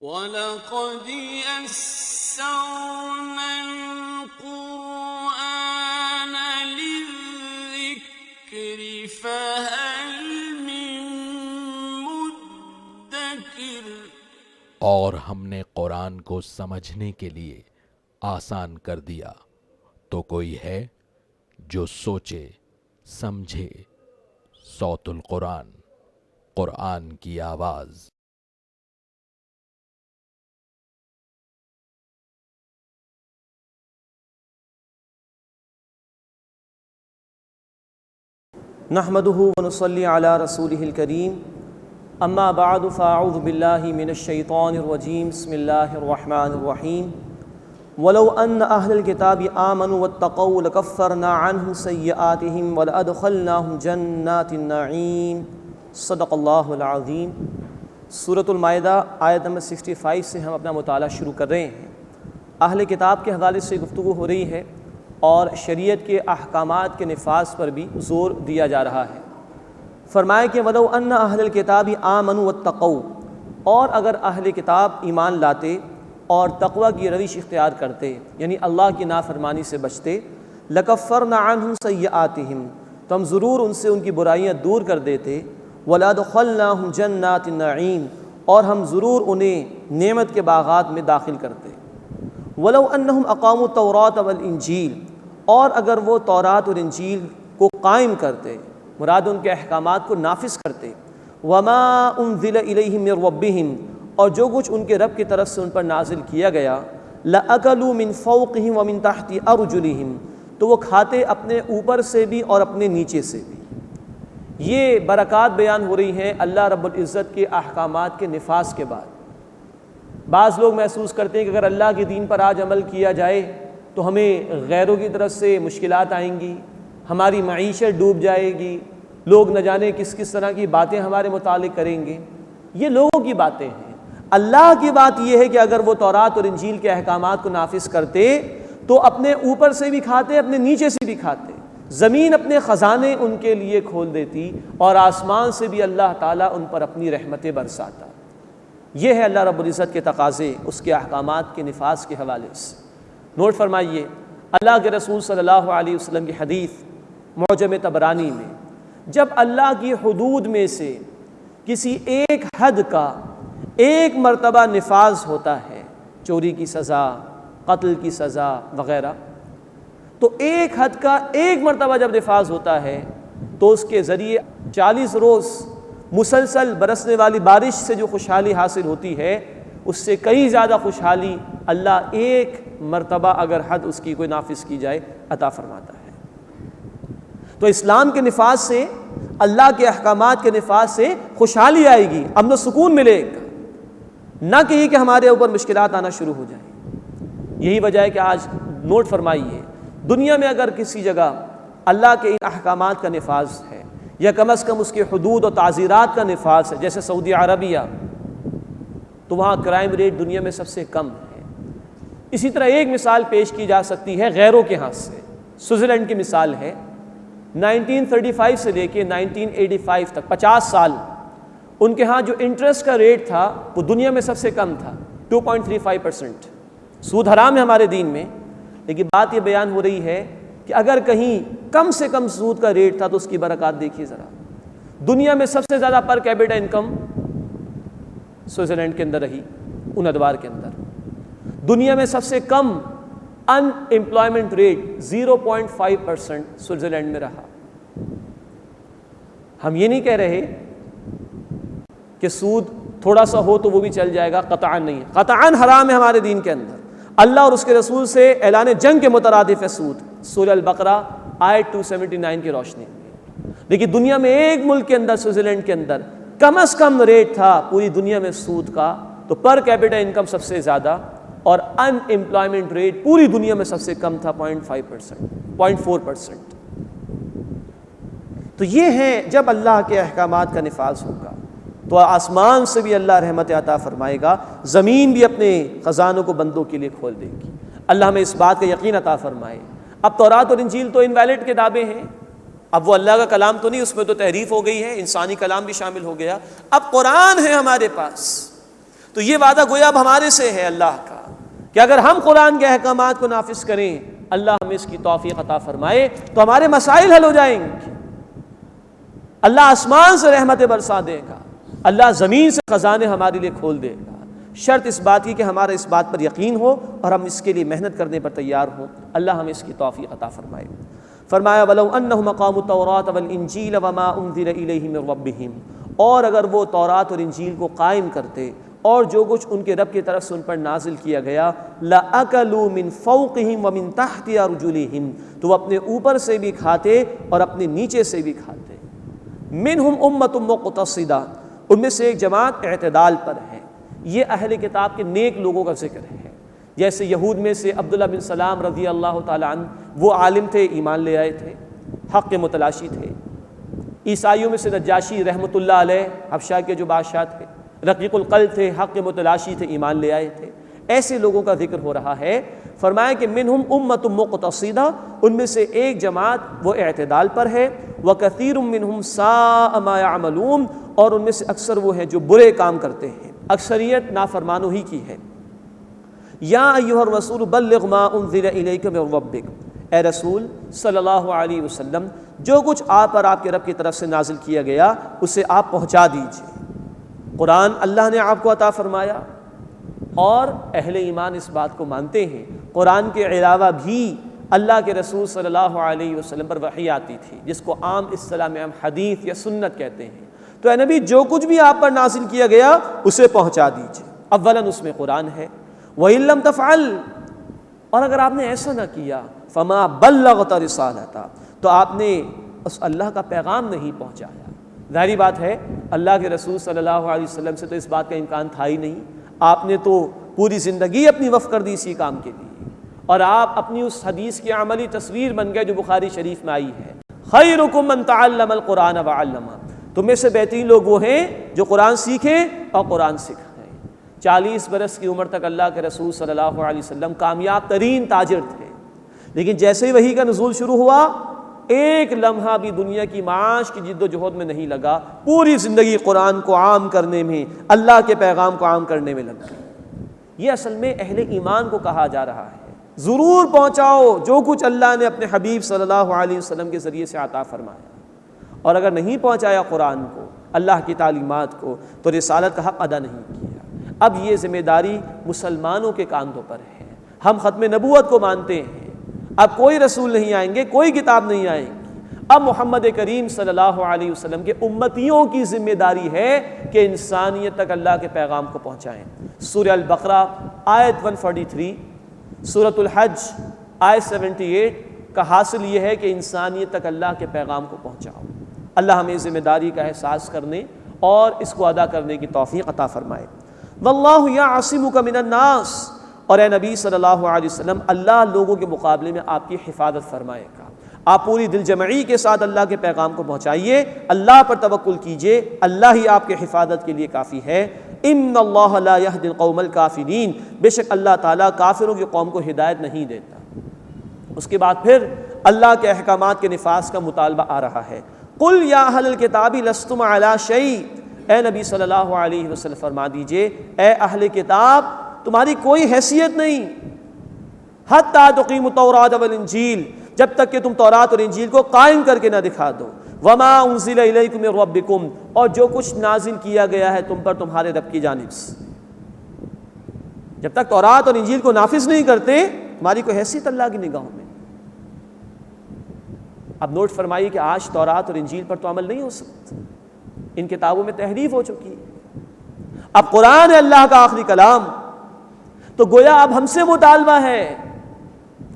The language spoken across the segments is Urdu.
وَلَقَدْ يَسَّرْنَا الْقُرْآنَ لِلذِّكْرِ فَهَلْ مِن مُّدَّكِرٍ۔ اور ہم نے قرآن کو سمجھنے کے لیے آسان کر دیا، تو کوئی ہے جو سوچے سمجھے۔ صوت القرآن، قرآن کی آواز۔ نحمده ونصلي على رسوله الكريم اما بعد فاعوذ بالله من الشيطان الرجيم بسم الله الرحمن الرحيم ولو ان اهل الكتاب آمنوا واتقوا لكفرنا عنهم سيئاتهم ولادخلناهم جنات النعيم صدق الله العظيم۔ سورۃ المائدہ آیت نمبر 65 سے ہم اپنا مطالعہ شروع کر رہے ہیں۔ اہل کتاب کے حوالے سے گفتگو ہو رہی ہے اور شریعت کے احکامات کے نفاذ پر بھی زور دیا جا رہا ہے۔ فرمایا کہ وَلَوْ أَنَّ أَهْلَ الْكِتَابِ آمَنُوا وَاتَّقَوْا، اور اگر اہل کتاب ایمان لاتے اور تقوی کی روش اختیار کرتے، یعنی اللہ کی نافرمانی سے بچتے، لَكَفَّرْنَا عَنْهُمْ سَيِّئَاتِهِمْ، تو ہم ضرور ان سے ان کی برائیاں دور کر دیتے، وَلَأَدْخَلْنَاهُمْ جَنَّاتِ النَّعِيمِ، اور ہم ضرور انہیں نعمت کے باغات میں داخل کرتے۔ وَلَوْ أَنَّهُمْ أَقَامُوا التَّوْرَاةَ وَالْإِنْجِيلَ، اور اگر وہ تورات اور انجیل کو قائم کرتے، مراد ان کے احکامات کو نافذ کرتے، وَمَا أُنزِلَ إِلَيْهِم مِّن رَّبِّهِمْ، اور جو کچھ ان کے رب کی طرف سے ان پر نازل کیا گیا، لَأَكَلُوا مِن فَوْقِهِمْ وَمِن تَحْتِ أَرْجُلِهِمْ، تو وہ کھاتے اپنے اوپر سے بھی اور اپنے نیچے سے بھی۔ یہ برکات بیان ہو رہی ہیں اللہ رب العزت کے احکامات کے نفاذ کے بعد۔ بعض لوگ محسوس کرتے ہیں کہ اگر اللہ کے دین پر آج عمل کیا جائے تو ہمیں غیروں کی طرف سے مشکلات آئیں گی، ہماری معیشت ڈوب جائے گی، لوگ نہ جانے کس کس طرح کی باتیں ہمارے متعلق کریں گے۔ یہ لوگوں کی باتیں ہیں۔ اللہ کی بات یہ ہے کہ اگر وہ تورات اور انجیل کے احکامات کو نافذ کرتے تو اپنے اوپر سے بھی کھاتے، اپنے نیچے سے بھی کھاتے، زمین اپنے خزانے ان کے لیے کھول دیتی اور آسمان سے بھی اللہ تعالیٰ ان پر اپنی رحمتیں برساتا۔ یہ ہے اللہ رب العزت کے تقاضے اس کے احکامات کے نفاذ کے حوالے سے۔ نوٹ فرمائیے، اللہ کے رسول صلی اللہ علیہ وسلم کی حدیث معجم طبرانی میں، جب اللہ کی حدود میں سے کسی ایک حد کا ایک مرتبہ نفاذ ہوتا ہے، چوری کی سزا، قتل کی سزا وغیرہ، تو ایک حد کا ایک مرتبہ جب نفاذ ہوتا ہے تو اس کے ذریعے 40 روز مسلسل برسنے والی بارش سے جو خوشحالی حاصل ہوتی ہے، اس سے کئی زیادہ خوشحالی اللہ ایک مرتبہ اگر حد اس کی کوئی نافذ کی جائے عطا فرماتا ہے۔ تو اسلام کے نفاذ سے، اللہ کے احکامات کے نفاذ سے خوشحالی آئے گی، امن و سکون ملے گا، نہ کہ یہ کہ ہمارے اوپر مشکلات آنا شروع ہو جائیں۔ یہی وجہ ہے کہ آج نوٹ فرمائیے، دنیا میں اگر کسی جگہ اللہ کے ان احکامات کا نفاذ ہے یا کم از کم اس کے حدود و تعزیرات کا نفاذ ہے، جیسے سعودی عربیہ، تو وہاں کرائم ریٹ دنیا میں سب سے کم ہے۔ اسی طرح ایک مثال پیش کی جا سکتی ہے غیروں کے ہاتھ سے، سوئٹزرلینڈ کی مثال ہے۔ 1935 سے لے کے 1985 تک 50 سال ان کے ہاں جو انٹرسٹ کا ریٹ تھا وہ دنیا میں سب سے کم تھا، 2.35%۔ سود حرام ہے ہمارے دین میں، لیکن بات یہ بیان ہو رہی ہے کہ اگر کہیں کم سے کم سود کا ریٹ تھا تو اس کی برکات دیکھیے ذرا۔ دنیا میں سب سے زیادہ پر کیپٹا انکم سوئٹزرلینڈ کے اندر رہی ان ادوار کے اندر۔ دنیا میں سب سے کم ان امپلائمنٹ ریٹ 0.5% سوئٹزرلینڈ میں رہا۔ ہم یہ نہیں کہہ رہے کہ سود تھوڑا سا ہو تو وہ بھی چل جائے گا، قطعاً نہیں ہے، قطعاً حرام ہے ہمارے دین کے اندر۔ اللہ اور اس کے رسول سے اعلان جنگ کے مترادف ہے سود، سورہ البقرہ آیت 279 کی روشنی میں۔ لیکن دنیا میں ایک ملک کے اندر، سوئٹزرلینڈ کے اندر کم از کم ریٹ تھا پوری دنیا میں سود کا، تو پر کیپٹا انکم سب سے زیادہ اور ان امپلائمنٹ ریٹ پوری دنیا میں سب سے کم تھا، 0.4%۔ تو یہ ہے جب اللہ کے احکامات کا نفاذ ہوگا تو آسمان سے بھی اللہ رحمت عطا فرمائے گا، زمین بھی اپنے خزانوں کو بندوں کے لیے کھول دے گی۔ اللہ ہمیں اس بات کا یقین عطا فرمائے۔ اب تورات اور انجیل تو انویلڈ کتابیں ہیں، اب وہ اللہ کا کلام تو نہیں، اس میں تو تحریف ہو گئی ہے، انسانی کلام بھی شامل ہو گیا۔ اب قرآن ہے ہمارے پاس، تو یہ وعدہ گویا اب ہمارے سے ہے اللہ کا کہ اگر ہم قرآن کے احکامات کو نافذ کریں، اللہ ہمیں اس کی توفیق عطا فرمائے تو ہمارے مسائل حل ہو جائیں گے۔ اللہ آسمان سے رحمتیں برسا دے گا، اللہ زمین سے خزانے ہمارے لیے کھول دے گا، شرط اس بات کی کہ ہمارا اس بات پر یقین ہو اور ہم اس کے لیے محنت کرنے پر تیار ہوں۔ اللہ ہمیں اس کی توفیق عطا فرمائے۔ فرمایا وَلَوْ أَنَّهُمْ أَقَامُوا التَّوْرَاةَ وَالْإِنْجِيلَ وَمَا أُنزِلَ إِلَيْهِم مِّن رَّبِّهِمْ، اور اگر وہ تورات اور انجیل کو قائم کرتے اور جو کچھ ان کے رب کی طرف سے ان پر نازل کیا گیا، لَأَكَلُوا مِن فَوْقِهِمْ وَمِن تَحْتِ أَرْجُلِهِمْ، تو وہ اپنے اوپر سے بھی کھاتے اور اپنے نیچے سے بھی کھاتے۔ مِنْهُمْ أُمَّةٌ مُّقْتَصِدَةٌ، ان میں سے ایک جماعت اعتدال پر ہے۔ یہ اہل کتاب کے نیک لوگوں کا ذکر ہے۔ جیسے یہود میں سے عبداللہ بن سلام رضی اللہ تعالیٰ عنہ، وہ عالم تھے، ایمان لے آئے تھے، حق کے متلاشی تھے۔ عیسائیوں میں سے نجاشی رحمۃ اللہ علیہ، حبشہ کے جو بادشاہ تھے، رقیق القلب تھے، حق کے متلاشی تھے، ایمان لے آئے تھے۔ ایسے لوگوں کا ذکر ہو رہا ہے۔ فرمایا کہ منہم امۃ مقتصدہ، ان میں سے ایک جماعت وہ اعتدال پر ہے، وکثیر منہم ساء ما یعملون، اور ان میں سے اکثر وہ ہیں جو برے کام کرتے ہیں، اکثریت نافرمانوں ہی کی ہے۔ یا ایھا الرسول بلغ ما انزل الیک من ربک، اے رسول صلی اللہ علیہ وسلم، جو کچھ آپ پر آپ کے رب کی طرف سے نازل کیا گیا اسے آپ پہنچا دیجیے۔ قرآن اللہ نے آپ کو عطا فرمایا، اور اہل ایمان اس بات کو مانتے ہیں قرآن کے علاوہ بھی اللہ کے رسول صلی اللہ علیہ وسلم پر وحی آتی تھی، جس کو عام اصطلاح میں ہم حدیث یا سنت کہتے ہیں۔ تو اے نبی، جو کچھ بھی آپ پر نازل کیا گیا اسے پہنچا دیجیے۔ اولاً اس میں قرآن ہے۔ وَإِن لَّمْ تَفْعَلْ، اور اگر آپ نے ایسا نہ کیا، فَمَا بَلَّغْتَ رِسَالَتَهُ، تو آپ نے اس اللہ کا پیغام نہیں پہنچایا۔ ظاہری بات ہے اللہ کے رسول صلی اللہ علیہ وسلم سے تو اس بات کا امکان تھا ہی نہیں۔ آپ نے تو پوری زندگی اپنی وقف کر دی اسی کام کے لیے، اور آپ اپنی اس حدیث کی عملی تصویر بن گئے جو بخاری شریف میں آئی ہے، خیرکم من تعلم القرآن وعلمہ، تم میں سے بہترین لوگ وہ ہیں جو قرآن سیکھیں اور قرآن سکھائیں۔ 40 برس کی عمر تک اللہ کے رسول صلی اللہ علیہ وسلم کامیاب ترین تاجر تھے، لیکن جیسے ہی وحی کا نزول شروع ہوا، ایک لمحہ بھی دنیا کی معاش کی جد و جہد میں نہیں لگا، پوری زندگی قرآن کو عام کرنے میں، اللہ کے پیغام کو عام کرنے میں لگ گئی۔ یہ اصل میں اہل ایمان کو کہا جا رہا ہے، ضرور پہنچاؤ جو کچھ اللہ نے اپنے حبیب صلی اللہ علیہ وسلم کے ذریعے سے عطا فرمایا، اور اگر نہیں پہنچایا قرآن کو، اللہ کی تعلیمات کو، تو رسالت کا حق ادا نہیں کیا۔ اب یہ ذمہ داری مسلمانوں کے کاندھوں پر ہے۔ ہم ختم نبوت کو مانتے ہیں، اب کوئی رسول نہیں آئیں گے، کوئی کتاب نہیں آئے گی، اب محمد کریم صلی اللہ علیہ وسلم کے امتیوں کی ذمہ داری ہے کہ انسانیت تک اللہ کے پیغام کو پہنچائیں۔ سورہ البقرہ آیت 143، سورۃ الحج آیت 78 کا حاصل یہ ہے کہ انسانیت تک اللہ کے پیغام کو پہنچاؤ۔ اللہ ہمیں ذمہ داری کا احساس کرنے اور اس کو ادا کرنے کی توفیق عطا فرمائے۔ واللہ یعصمک من الناس، اور اے نبی صلی اللہ علیہ وسلم، اللہ لوگوں کے مقابلے میں آپ کی حفاظت فرمائے گا۔ آپ پوری دل جمعی کے ساتھ اللہ کے پیغام کو پہنچائیے، اللہ پر توکل کیجئے، اللہ ہی آپ کے حفاظت کے لیے کافی ہے۔ ان اللہ لا یہدی القوم الکافرین، بے شک اللہ تعالیٰ کافروں کی قوم کو ہدایت نہیں دیتا۔ اس کے بعد پھر اللہ کے احکامات کے نفاذ کا مطالبہ آ رہا ہے۔ قل یا اہل الکتاب لستم علی شیء، اے نبی صلی اللہ علیہ وسلم فرما دیجئے، اے اہل کتاب تمہاری کوئی حیثیت نہیں، حتی تقیموا التوراۃ والانجیل، جب تک کہ تم تورات اور انجیل کو قائم کر کے نہ دکھا دو، وما انزل الیکم من ربکم، اور جو کچھ نازل کیا گیا ہے تم پر تمہارے رب کی جانب سے۔ جب تک تورات اور انجیل کو نافذ نہیں کرتے، تمہاری کوئی حیثیت اللہ کی نگاہوں میں۔ اب نوٹ فرمائیے کہ آج تورات اور انجیل پر تو عمل نہیں ہو سکتا، ان کتابوں میں تحریف ہو چکی ہے۔ اب قرآن ہے اللہ کا آخری کلام، تو گویا اب ہم سے مطالبہ ہے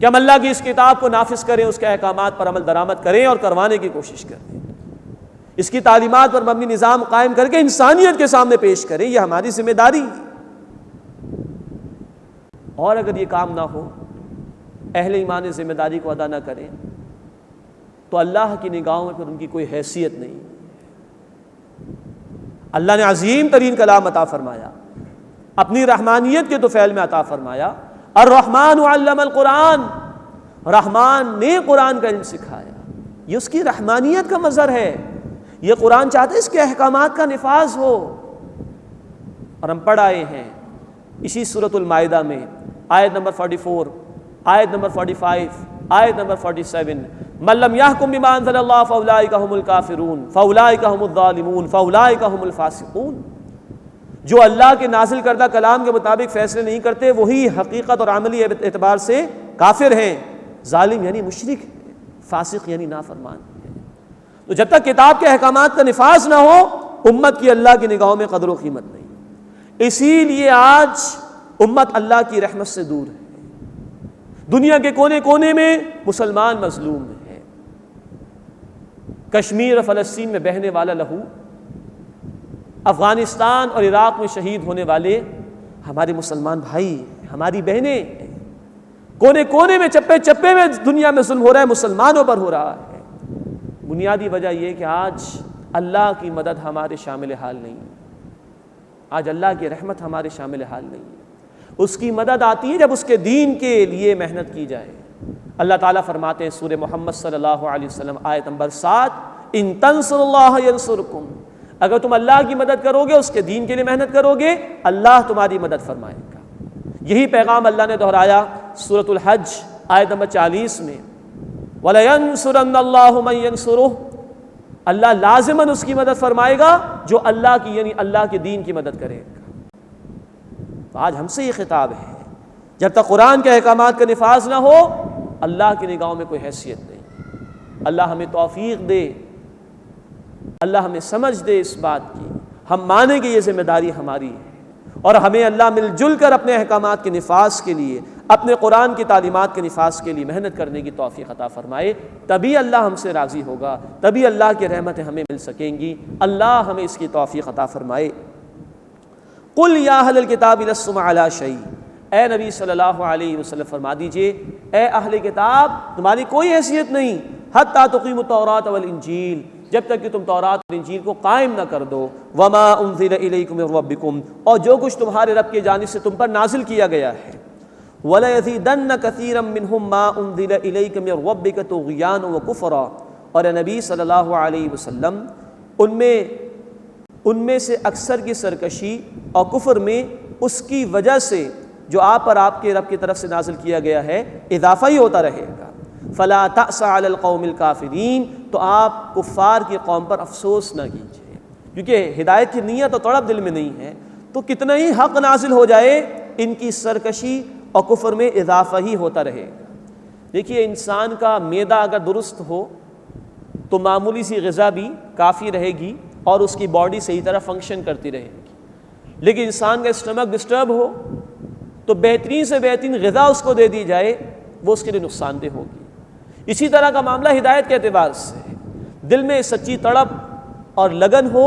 کہ ہم اللہ کی اس کتاب کو نافذ کریں، اس کے احکامات پر عمل درآمد کریں اور کروانے کی کوشش کریں، اس کی تعلیمات پر مبنی نظام قائم کر کے انسانیت کے سامنے پیش کریں، یہ ہماری ذمہ داری ہے۔ اور اگر یہ کام نہ ہو، اہل ایمان ذمہ داری کو ادا نہ کریں، تو اللہ کی نگاہوں میں پھر ان کی کوئی حیثیت نہیں۔ اللہ نے عظیم ترین کلام عطا فرمایا، اپنی رحمانیت کے طفیل میں عطا فرمایا، الرحمن علم القرآن، رحمان نے قرآن کا علم سکھایا۔ یہ اس کی رحمانیت کا مظہر ہے، یہ قرآن چاہتا ہے اس کے احکامات کا نفاذ ہو۔ اور ہم پڑھ آئے ہیں اسی سورۃ المائدہ میں آیت نمبر 44، آیت نمبر 45، آیت نمبر 47، من لم يحكم بما انزل الله فاولئک هم الکافرون فاولئک هم الظالمون فاولئک هم الفاسقون، جو اللہ کے نازل کردہ کلام کے مطابق فیصلے نہیں کرتے وہی حقیقت اور عملی اعتبار سے کافر ہیں، ظالم یعنی مشرک، فاسق یعنی نافرمان۔ تو جب تک کتاب کے احکامات کا نفاذ نہ ہو امت کی اللہ کی نگاہوں میں قدر و قیمت نہیں۔ اسی لیے آج امت اللہ کی رحمت سے دور ہے، دنیا کے کونے کونے میں مسلمان مظلوم ہیں، کشمیر اور فلسطین میں بہنے والا لہو، افغانستان اور عراق میں شہید ہونے والے ہمارے مسلمان بھائی، ہماری بہنیں، کونے کونے میں چپے چپے میں دنیا میں ظلم ہو رہا ہے، مسلمانوں پر ہو رہا ہے۔ بنیادی وجہ یہ کہ آج اللہ کی مدد ہمارے شامل حال نہیں ہے، آج اللہ کی رحمت ہمارے شامل حال نہیں ہے۔ اس کی مدد آتی ہے جب اس کے دین کے لیے محنت کی جائے۔ اللہ تعالیٰ فرماتے ہیں سورہ محمد صلی اللہ علیہ وسلم آیت نمبر 7، ان تنصروا اللہ ینصرکم، اگر تم اللہ کی مدد کرو گے، اس کے دین کے لیے محنت کرو گے، اللہ تمہاری مدد فرمائے گا۔ یہی پیغام اللہ نے دہرایا سورۃ الحج آیت نمبر 40 میں، وَلَيَنْصُرَنَّ اللَّهُ مَن يَنْصُرُهُ، اللہ لازماً اس کی مدد فرمائے گا جو اللہ کی یعنی اللہ کے دین کی مدد کرے گا۔ تو آج ہم سے یہ خطاب ہے، جب تک قرآن کے احکامات کا نفاذ نہ ہو اللہ کی نگاہوں میں کوئی حیثیت نہیں۔ اللہ ہمیں توفیق دے، اللہ ہمیں سمجھ دے اس بات کی، ہم مانیں کہ یہ ذمہ داری ہماری ہے، اور ہمیں اللہ مل جل کر اپنے احکامات کے نفاذ کے لیے، اپنے قرآن کی تعلیمات کے نفاذ کے لیے محنت کرنے کی توفیق عطا فرمائے۔ تبھی اللہ ہم سے راضی ہوگا، تبھی اللہ کی رحمتیں ہمیں مل سکیں گی۔ اللہ ہمیں اس کی توفیق عطا فرمائے۔ قل یا اہل الکتاب لستم علی شیء، اے نبی صلی اللہ علیہ وسلم فرما دیجئے، اے اہل کتاب تمہاری کوئی حیثیت نہیں، حتی تقیموا التوراۃ والانجیل، جب تک کہ تم تورات اور انجیل کو قائم نہ کر دو، وما انزل الیکم من ربکم، اور جو کچھ تمہارے رب کی جانب سے تم پر نازل کیا گیا ہے، وَلَيَزِيدَنَّ كَثِيرًا مِّنْهُمْ مَا أُنزِلَ إِلَيْكَ مِن رَّبِّكَ طُغْيَانًا وَكُفْرًا، اور اے نبی صلی اللہ علیہ وسلم ان میں سے اکثر کی سرکشی اور کفر میں اس کی وجہ سے جو آپ پر آپ کے رب کی طرف سے نازل کیا گیا ہے اضافہ ہی ہوتا رہے گا۔ فَلَا تَأْسَ عَلَى الْقَوْمِ الْكَافِرِينَ، تو آپ کفار کی قوم پر افسوس نہ کیجیے، کیونکہ ہدایت کی نیت اور طلب دل میں نہیں ہے، تو کتنا ہی حق نازل ہو جائے ان کی سرکشی اور کفر میں اضافہ ہی ہوتا رہے گا۔ دیکھیے انسان کا معدہ اگر درست ہو تو معمولی سی غذا بھی کافی رہے گی اور اس کی باڈی صحیح طرح فنکشن کرتی رہے گی، لیکن انسان کا اسٹمک ڈسٹرب ہو تو بہترین سے بہترین غذا اس کو دے دی جائے وہ اس کے لیے نقصان دہ ہوگی۔ اسی طرح کا معاملہ ہدایت کے اعتبار سے، دل میں سچی تڑپ اور لگن ہو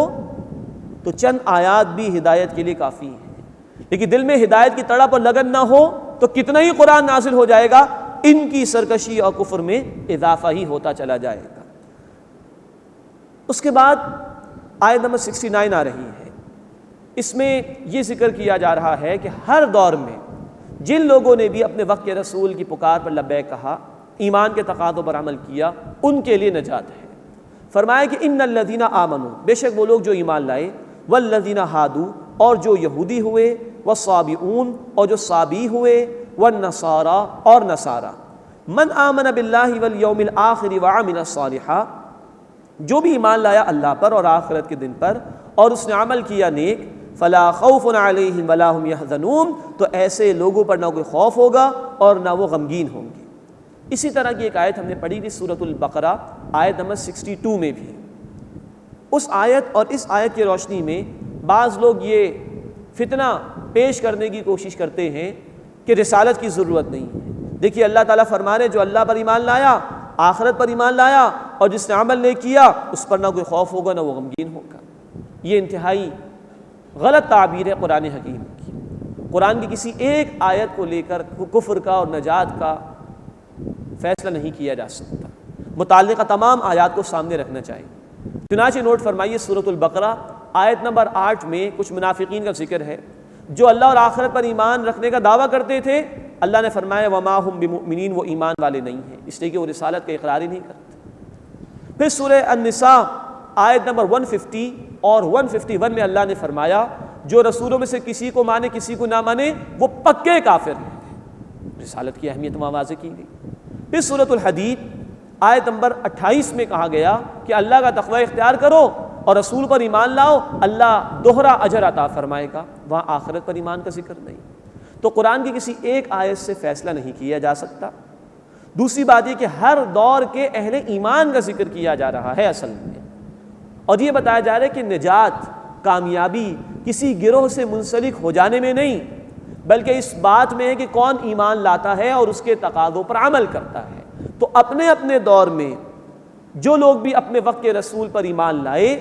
تو چند آیات بھی ہدایت کے لیے کافی ہیں، لیکن دل میں ہدایت کی تڑپ اور لگن نہ ہو تو کتنا ہی قرآن نازل ہو جائے گا، ان کی سرکشی اور کفر میں اضافہ ہی ہوتا چلا جائے گا۔ اس کے بعد آیت نمبر 69 آ رہی ہے، اس میں یہ ذکر کیا جا رہا ہے کہ ہر دور میں جن لوگوں نے بھی اپنے وقت کے رسول کی پکار پر لبیک کہا، ایمان کے تقاضوں پر عمل کیا، ان کے لیے نجات ہے۔ فرمایا کہ ان الذین آمنوا، بے شک وہ لوگ جو ایمان لائے، والذین ہادوا، اور جو یہودی ہوئے، والصابئون، اور جو صابی ہوئے، والنصارى، اور نصارہ، من آمن باللہ والیوم الآخر وعمل صالحا، جو بھی ایمان لایا اللہ پر اور آخرت کے دن پر اور اس نے عمل کیا نیک، فلا خوف علیہم ولا هم يحزنون، تو ایسے لوگوں پر نہ کوئی خوف ہوگا اور نہ وہ غمگین ہوں گے۔ اسی طرح کی ایک آیت ہم نے پڑھی تھی سورۃ البقرہ آیت نمبر 62 میں بھی۔ اس آیت اور اس آیت کی روشنی میں بعض لوگ یہ فتنہ پیش کرنے کی کوشش کرتے ہیں کہ رسالت کی ضرورت نہیں ہے۔ دیکھیے اللہ تعالیٰ فرما رہے جو اللہ پر ایمان لایا، آخرت پر ایمان لایا، اور جس نے عمل نہیں کیا اس پر نہ کوئی خوف ہوگا نہ وہ غمگین ہوگا۔ یہ انتہائی غلط تعبیر ہے قرآن حکیم کی۔ قرآن کی کسی ایک آیت کو لے کر کفر کا اور نجات کا فیصلہ نہیں کیا جا سکتا، متعلقہ تمام آیات کو سامنے رکھنا چاہیے۔ چنانچہ نوٹ فرمائیے سورۃ البقرہ آیت نمبر 8 میں کچھ منافقین کا ذکر ہے جو اللہ اور آخرت پر ایمان رکھنے کا دعویٰ کرتے تھے۔ اللہ نے فرمایا وما ہم بمؤمنین، وہ ایمان والے نہیں ہیں، اس لیے کہ وہ رسالت کا اقرار ہی نہیں کرتے۔ پھر سورہ النساء آیت نمبر 150 اور 151 میں اللہ نے فرمایا جو رسولوں میں سے کسی کو مانے کسی کو نہ مانے وہ پکے کافر ہیں۔ رسالت کی اہمیت وہاں واضح کی گئی۔ پھر سورۃ الحدید آیت نمبر 28 میں کہا گیا کہ اللہ کا تقوی اختیار کرو اور رسول پر ایمان لاؤ، اللہ دوہرا اجر عطا فرمائے گا۔ وہاں آخرت پر ایمان کا ذکر نہیں۔ تو قرآن کی کسی ایک آیت سے فیصلہ نہیں کیا جا سکتا۔ دوسری بات یہ کہ ہر دور کے اہل ایمان کا ذکر کیا جا رہا ہے اصل میں، اور یہ بتایا جا رہا ہے کہ نجات، کامیابی کسی گروہ سے منسلک ہو جانے میں نہیں، بلکہ اس بات میں ہے کہ کون ایمان لاتا ہے اور اس کے تقاضوں پر عمل کرتا ہے۔ تو اپنے اپنے دور میں جو لوگ بھی اپنے وقت کے رسول پر ایمان لائے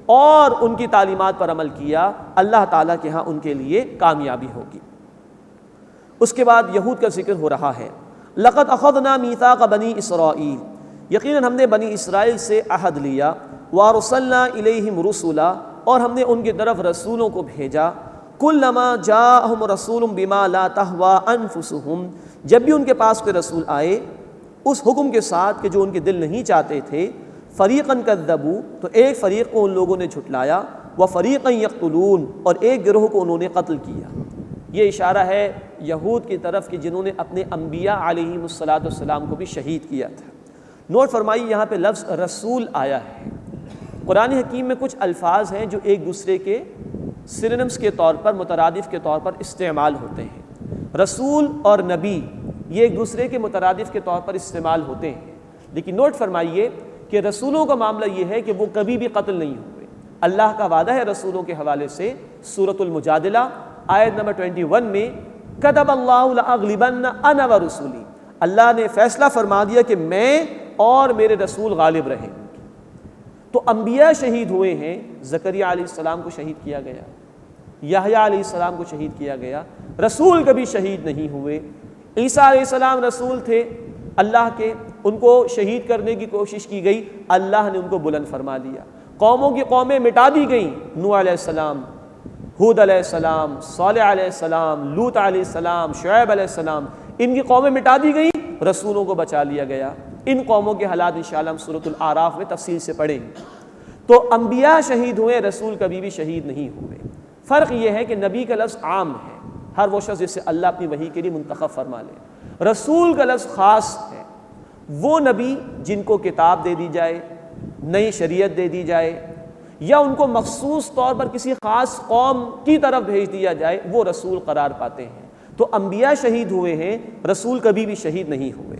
اور ان کی تعلیمات پر عمل کیا، اللہ تعالیٰ کے ہاں ان کے لیے کامیابی ہوگی۔ اس کے بعد یہود کا ذکر ہو رہا ہے۔ لقد اخذنا میثاق بنی اسرائیل، یقیناً ہم نے بنی اسرائیل سے عہد لیا، وارسلنا الیہم رسلا، اور ہم نے ان کی طرف رسولوں کو بھیجا، کلما جاءہم رسول بما لا تہوی انفسہم، جب بھی ان کے پاس کوئی رسول آئے اس حکم کے ساتھ کہ جو ان کے دل نہیں چاہتے تھے، فریقاً کذبوا، تو ایک فریق کو ان لوگوں نے جھٹلایا، وفریقاً یقتلون، اور ایک گروہ کو انہوں نے قتل کیا۔ یہ اشارہ ہے یہود کی طرف کہ جنہوں نے اپنے انبیاء علیہم السلام کو بھی شہید کیا تھا۔ نوٹ فرمائیے یہاں پہ لفظ رسول آیا ہے۔ قرآن حکیم میں کچھ الفاظ ہیں جو ایک دوسرے کے سینونیمز کے طور پر، مترادف کے طور پر استعمال ہوتے ہیں۔ رسول اور نبی یہ ایک دوسرے کے مترادف کے طور پر استعمال ہوتے ہیں، لیکن نوٹ فرمائیے کہ رسولوں کا معاملہ یہ ہے کہ وہ کبھی بھی قتل نہیں ہوئے۔ اللہ کا وعدہ ہے رسولوں کے حوالے سے، سورۃ المجادلہ آیت نمبر 21 میں، کتب اللہ لاغلبن انا ورسولی، اللہ نے فیصلہ فرما دیا کہ میں اور میرے رسول غالب رہیں۔ تو انبیاء شہید ہوئے ہیں، زکریہ علیہ السلام کو شہید کیا گیا، یحییٰ علیہ السلام کو شہید کیا گیا، رسول کبھی شہید نہیں ہوئے۔ عیسیٰ علیہ السلام رسول تھے اللہ کے، ان کو شہید کرنے کی کوشش کی گئی، اللہ نے ان کو بلند فرما لیا۔ قوموں کی قومیں مٹا دی گئیں، نوح علیہ السلام، ہود علیہ السلام، صالح علیہ السلام، لوط علیہ السلام، شعیب علیہ السلام، ان کی قومیں مٹا دی گئیں، رسولوں کو بچا لیا گیا۔ ان قوموں کے حالات انشاءاللہ ہم سورۃ الاعراف میں تفصیل سے پڑھیں گے۔ تو انبیاء شہید ہوئے، رسول کبھی بھی شہید نہیں ہوئے۔ فرق یہ ہے کہ نبی کا لفظ عام ہے، ہر وہ شخص جسے اللہ اپنی وحی کے لیے منتخب فرما لے۔ رسول کا لفظ خاص ہے، وہ نبی جن کو کتاب دے دی جائے، نئی شریعت دے دی جائے، یا ان کو مخصوص طور پر کسی خاص قوم کی طرف بھیج دیا جائے، وہ رسول قرار پاتے ہیں۔ تو انبیاء شہید ہوئے ہیں، رسول کبھی بھی شہید نہیں ہوئے۔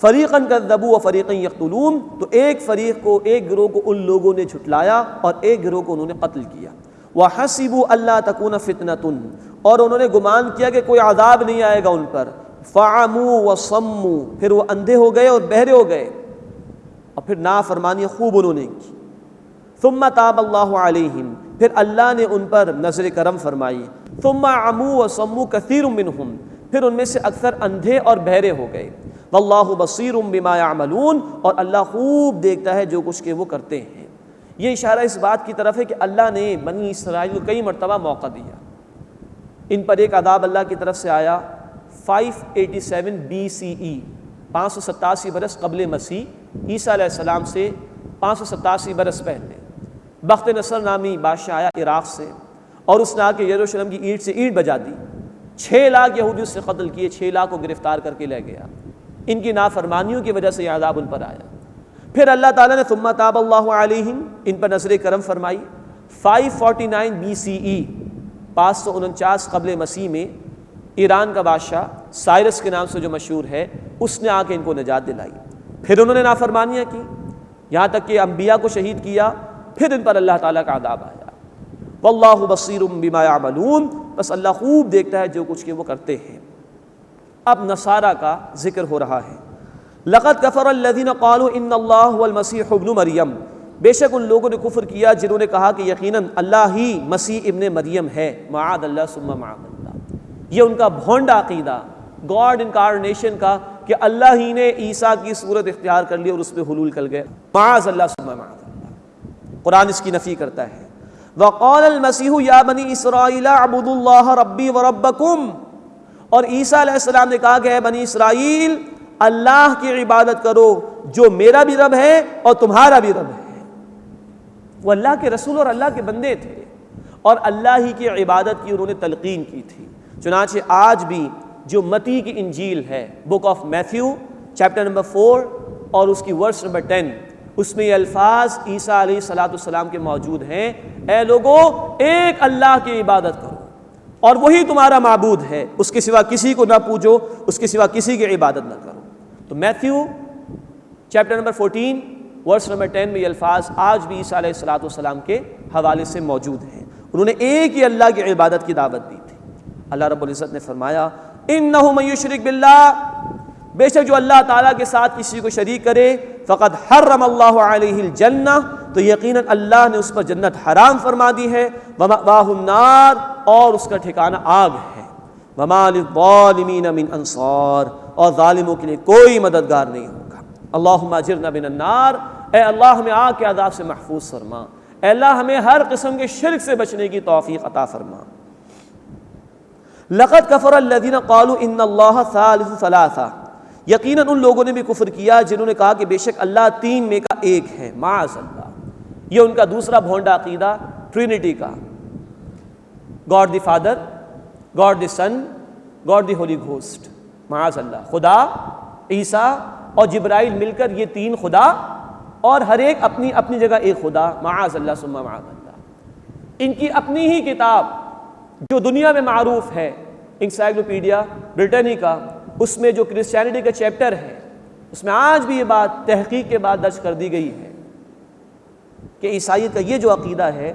فریقاً کذبوا وفریقاً یقتلون، تو ایک فریق کو، ایک گروہ کو ان لوگوں نے جھٹلایا اور ایک گروہ کو انہوں نے قتل کیا۔ وَحَسِبُوا أَلَّا تَكُونَ فِتْنَةٌ، اور انہوں نے گمان کیا کہ کوئی عذاب نہیں آئے گا ان پر۔ فَعَمُوا وَصَمُّوا، پھر وہ اندھے ہو گئے اور بہرے ہو گئے، اور پھر نافرمانی خوب انہوں نے کی۔ ثُمَّ تَابَ اللَّهُ عَلَيْهِمْ، پھر اللہ نے ان پر نظر کرم فرمائی۔ ثُمَّ عَمُوا وَصَمُّوا كَثِيرٌ مِّنْهُمْ، پھر ان میں سے اکثر اندھے اور بہرے ہو گئے۔ وَاللَّهُ بَصِيرٌ بِمَا يَعْمَلُونَ، اور اللہ خوب دیکھتا ہے جو کچھ کہ وہ کرتے ہیں۔ یہ اشارہ اس بات کی طرف ہے کہ اللہ نے بنی اسرائیل کو کئی مرتبہ موقع دیا۔ ان پر ایک عذاب اللہ کی طرف سے آیا 587 BCE، 587 برس قبل مسیح، عیسیٰ علیہ السلام سے 587 برس پہلے۔ بخت نصر نامی بادشاہ آیا عراق سے، اور اس نے آ کے یروشلم کی اینٹ سے اینٹ بجا دی، 6 لاکھ یہودی اس سے قتل کیے، 6 لاکھ کو گرفتار کر کے لے گیا۔ ان کی نافرمانیوں کی وجہ سے یہ عذاب ان پر آیا۔ پھر اللہ تعالیٰ نے ثم تاب اللہ علیہم، ان پر نظر کرم فرمائی۔ 549 BCE، 549 قبل مسیح میں ایران کا بادشاہ سائرس کے نام سے جو مشہور ہے، اس نے آ کے ان کو نجات دلائی۔ پھر انہوں نے نافرمانیاں کی، یہاں تک کہ انبیاء کو شہید کیا، پھر ان پر اللہ تعالیٰ کا عذاب آیا۔ واللہ بصیر بما یعملون، بس اللہ خوب دیکھتا ہے جو کچھ کہ وہ کرتے ہیں۔ اب نصارہ کا ذکر ہو رہا ہے۔ لقد کفر الذین قالوا ان اللہ هو المسیح ابن مریم، بے شک ان لوگوں نے کفر کیا جنہوں نے کہا کہ یقیناً اللہ ہی مسیح ابن مریم ہے، معاذ اللہ ثم معاذ اللہ۔ یہ ان کا بھونڈا عقیدہ گاڈ انکارنیشن کا، کہ اللہ ہی نے عیسیٰ کی صورت اختیار کر لی اور اس پہ حلول کر گئے، معاذ اللہ ثم معاذ اللہ۔ قرآن اس کی نفی کرتا ہے۔ وقال المسیح یا بنی اسرائیل اعبدوا اللہ ربی وربکم، اور عیسیٰ علیہ السلام نے کہا کہ اے بنی اسرائیل اللہ کی عبادت کرو جو میرا بھی رب ہے اور تمہارا بھی رب ہے۔ وہ اللہ کے رسول اور اللہ کے بندے تھے، اور اللہ ہی کی عبادت کی انہوں نے تلقین کی تھی۔ چنانچہ آج بھی جو متی کی انجیل ہے، book of Matthew chapter number 4 اور اس کی ورس نمبر 10، اس میں یہ الفاظ عیسیٰ علیہ السلام کے موجود ہیں، اے لوگو ایک اللہ کی عبادت کرو اور وہی تمہارا معبود ہے، اس کے سوا کسی کو نہ پوجو، اس کے سوا کسی کی عبادت نہ کرو۔ تو Matthew chapter number 14 verse number 10 میں یہ الفاظ آج بھی عیسیٰ علیہ السلام کے حوالے سے موجود ہیں۔ انہوں نے ایک ہی اللہ کی عبادت کی دعوت دی تھی۔ اللہ رب العزت نے فرمایا اِنَّهُ مَن يُشْرِكْ بِاللَّهِ، بے شک جو اللہ تعالیٰ کے ساتھ کسی کو شریک کرے، فقد حرم اللہ علیہ الجنہ، تو یقیناً اللہ نے اس پر جنت حرام فرما دی ہے، وَمَأْوَاهُ النَّارُ، اور اس کا ٹھکانہ آگ ہے، وَمَا لِلظَّالِمِينَ مِنْ أَنصَارٍ، اور ظالموں کے لیے کوئی مددگار نہیں ہوگا۔ اللہم اجرنا من النار، اے اللہ ہمیں آگ کے عذاب سے محفوظ فرما، اے اللہ ہمیں ہر قسم کے شرک سے بچنے کی توفیق عطا فرما۔ لقد کفر الذین قالوا ان اللہ ثالث ثلاثہ، یقیناً ان لوگوں نے بھی کفر کیا جنہوں نے کہا کہ بے شک اللہ تین میں کا ایک ہے، معاذ اللہ۔ یہ ان کا دوسرا بھونڈا عقیدہ ٹرینٹی کا، God the father, God the son, God the holy ghost, معاذ اللہ۔ خدا، عیسیٰ اور جبرائیل مل کر یہ تین خدا، اور ہر ایک اپنی اپنی جگہ ایک خدا، معاذ اللہ ثم معاذ اللہ۔ ان کی اپنی ہی کتاب جو دنیا میں معروف ہے، انسائکلوپیڈیا بریٹنیکا، اس میں جو کرسچینٹی کا چیپٹر ہے، اس میں آج بھی یہ بات تحقیق کے بعد درج کر دی گئی ہے کہ عیسائیت کا یہ جو عقیدہ ہے،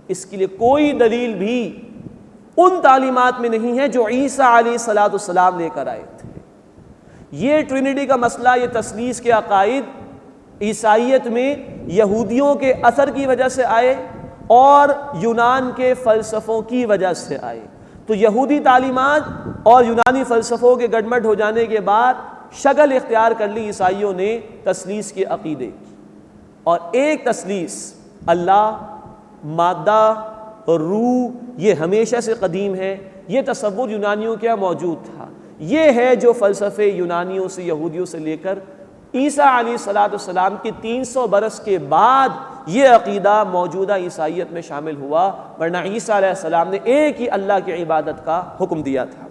اس کے لیے کوئی دلیل بھی ان تعلیمات میں نہیں ہے جو عیسیٰ علیہ السلام لے کر آئے تھے۔ یہ ٹرینٹی کا مسئلہ، یہ تثلیث کے عقائد عیسائیت میں یہودیوں کے اثر کی وجہ سے آئے اور یونان کے فلسفوں کی وجہ سے آئے۔ تو یہودی تعلیمات اور یونانی فلسفوں کے گڈمڈ ہو جانے کے بعد شکل اختیار کر لی عیسائیوں نے تثلیث کے عقیدے کی، اور ایک تثلیث، اللہ، مادہ اور روح، یہ ہمیشہ سے قدیم ہے۔ یہ تصور یونانیوں کے موجود تھا۔ یہ ہے جو فلسفے یونانیوں سے، یہودیوں سے لے کر عیسیٰ علیہ السلام کی 300 برس کے بعد یہ عقیدہ موجودہ عیسائیت میں شامل ہوا، ورنہ عیسیٰ علیہ السلام نے ایک ہی اللہ کی عبادت کا حکم دیا تھا۔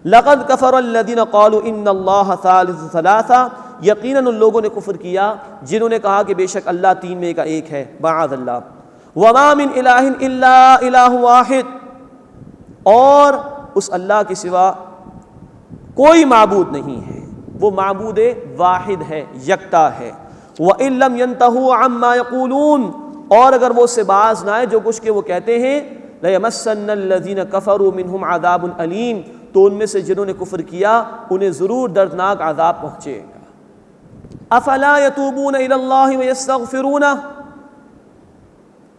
لقد کفر الذین قالوا ان اللہ ثالث ثلاثہ، یقیناً ان لوگوں نے کفر کیا جنہوں نے کہا کہ بے شک اللہ تین میں کا ایک ہے، معاذ اللہ۔ وما من الہ الا الہ واحد، اور اس اللہ کے سوا کوئی معبود نہیں ہے، وہ معبود واحد ہے، یکتا ہے۔ وَإِن لَّمْ يَنْتَهُوا عَمَّا يَقُولُونَ، اور اگر وہ اس سے باز نہ آئے جو کچھ کہ وہ کہتے ہیں، لَيَمَسَّنَّ الَّذِينَ كَفَرُوا مِنْهُمْ عَذَابٌ أَلِيمٌ، تو ان میں سے جنہوں نے کفر کیا انہیں ضرور دردناک عذاب پہنچے گا۔ أَفَلَا يَتُوبُونَ إِلَى اللَّهِ وَيَسْتَغْفِرُونَهُ،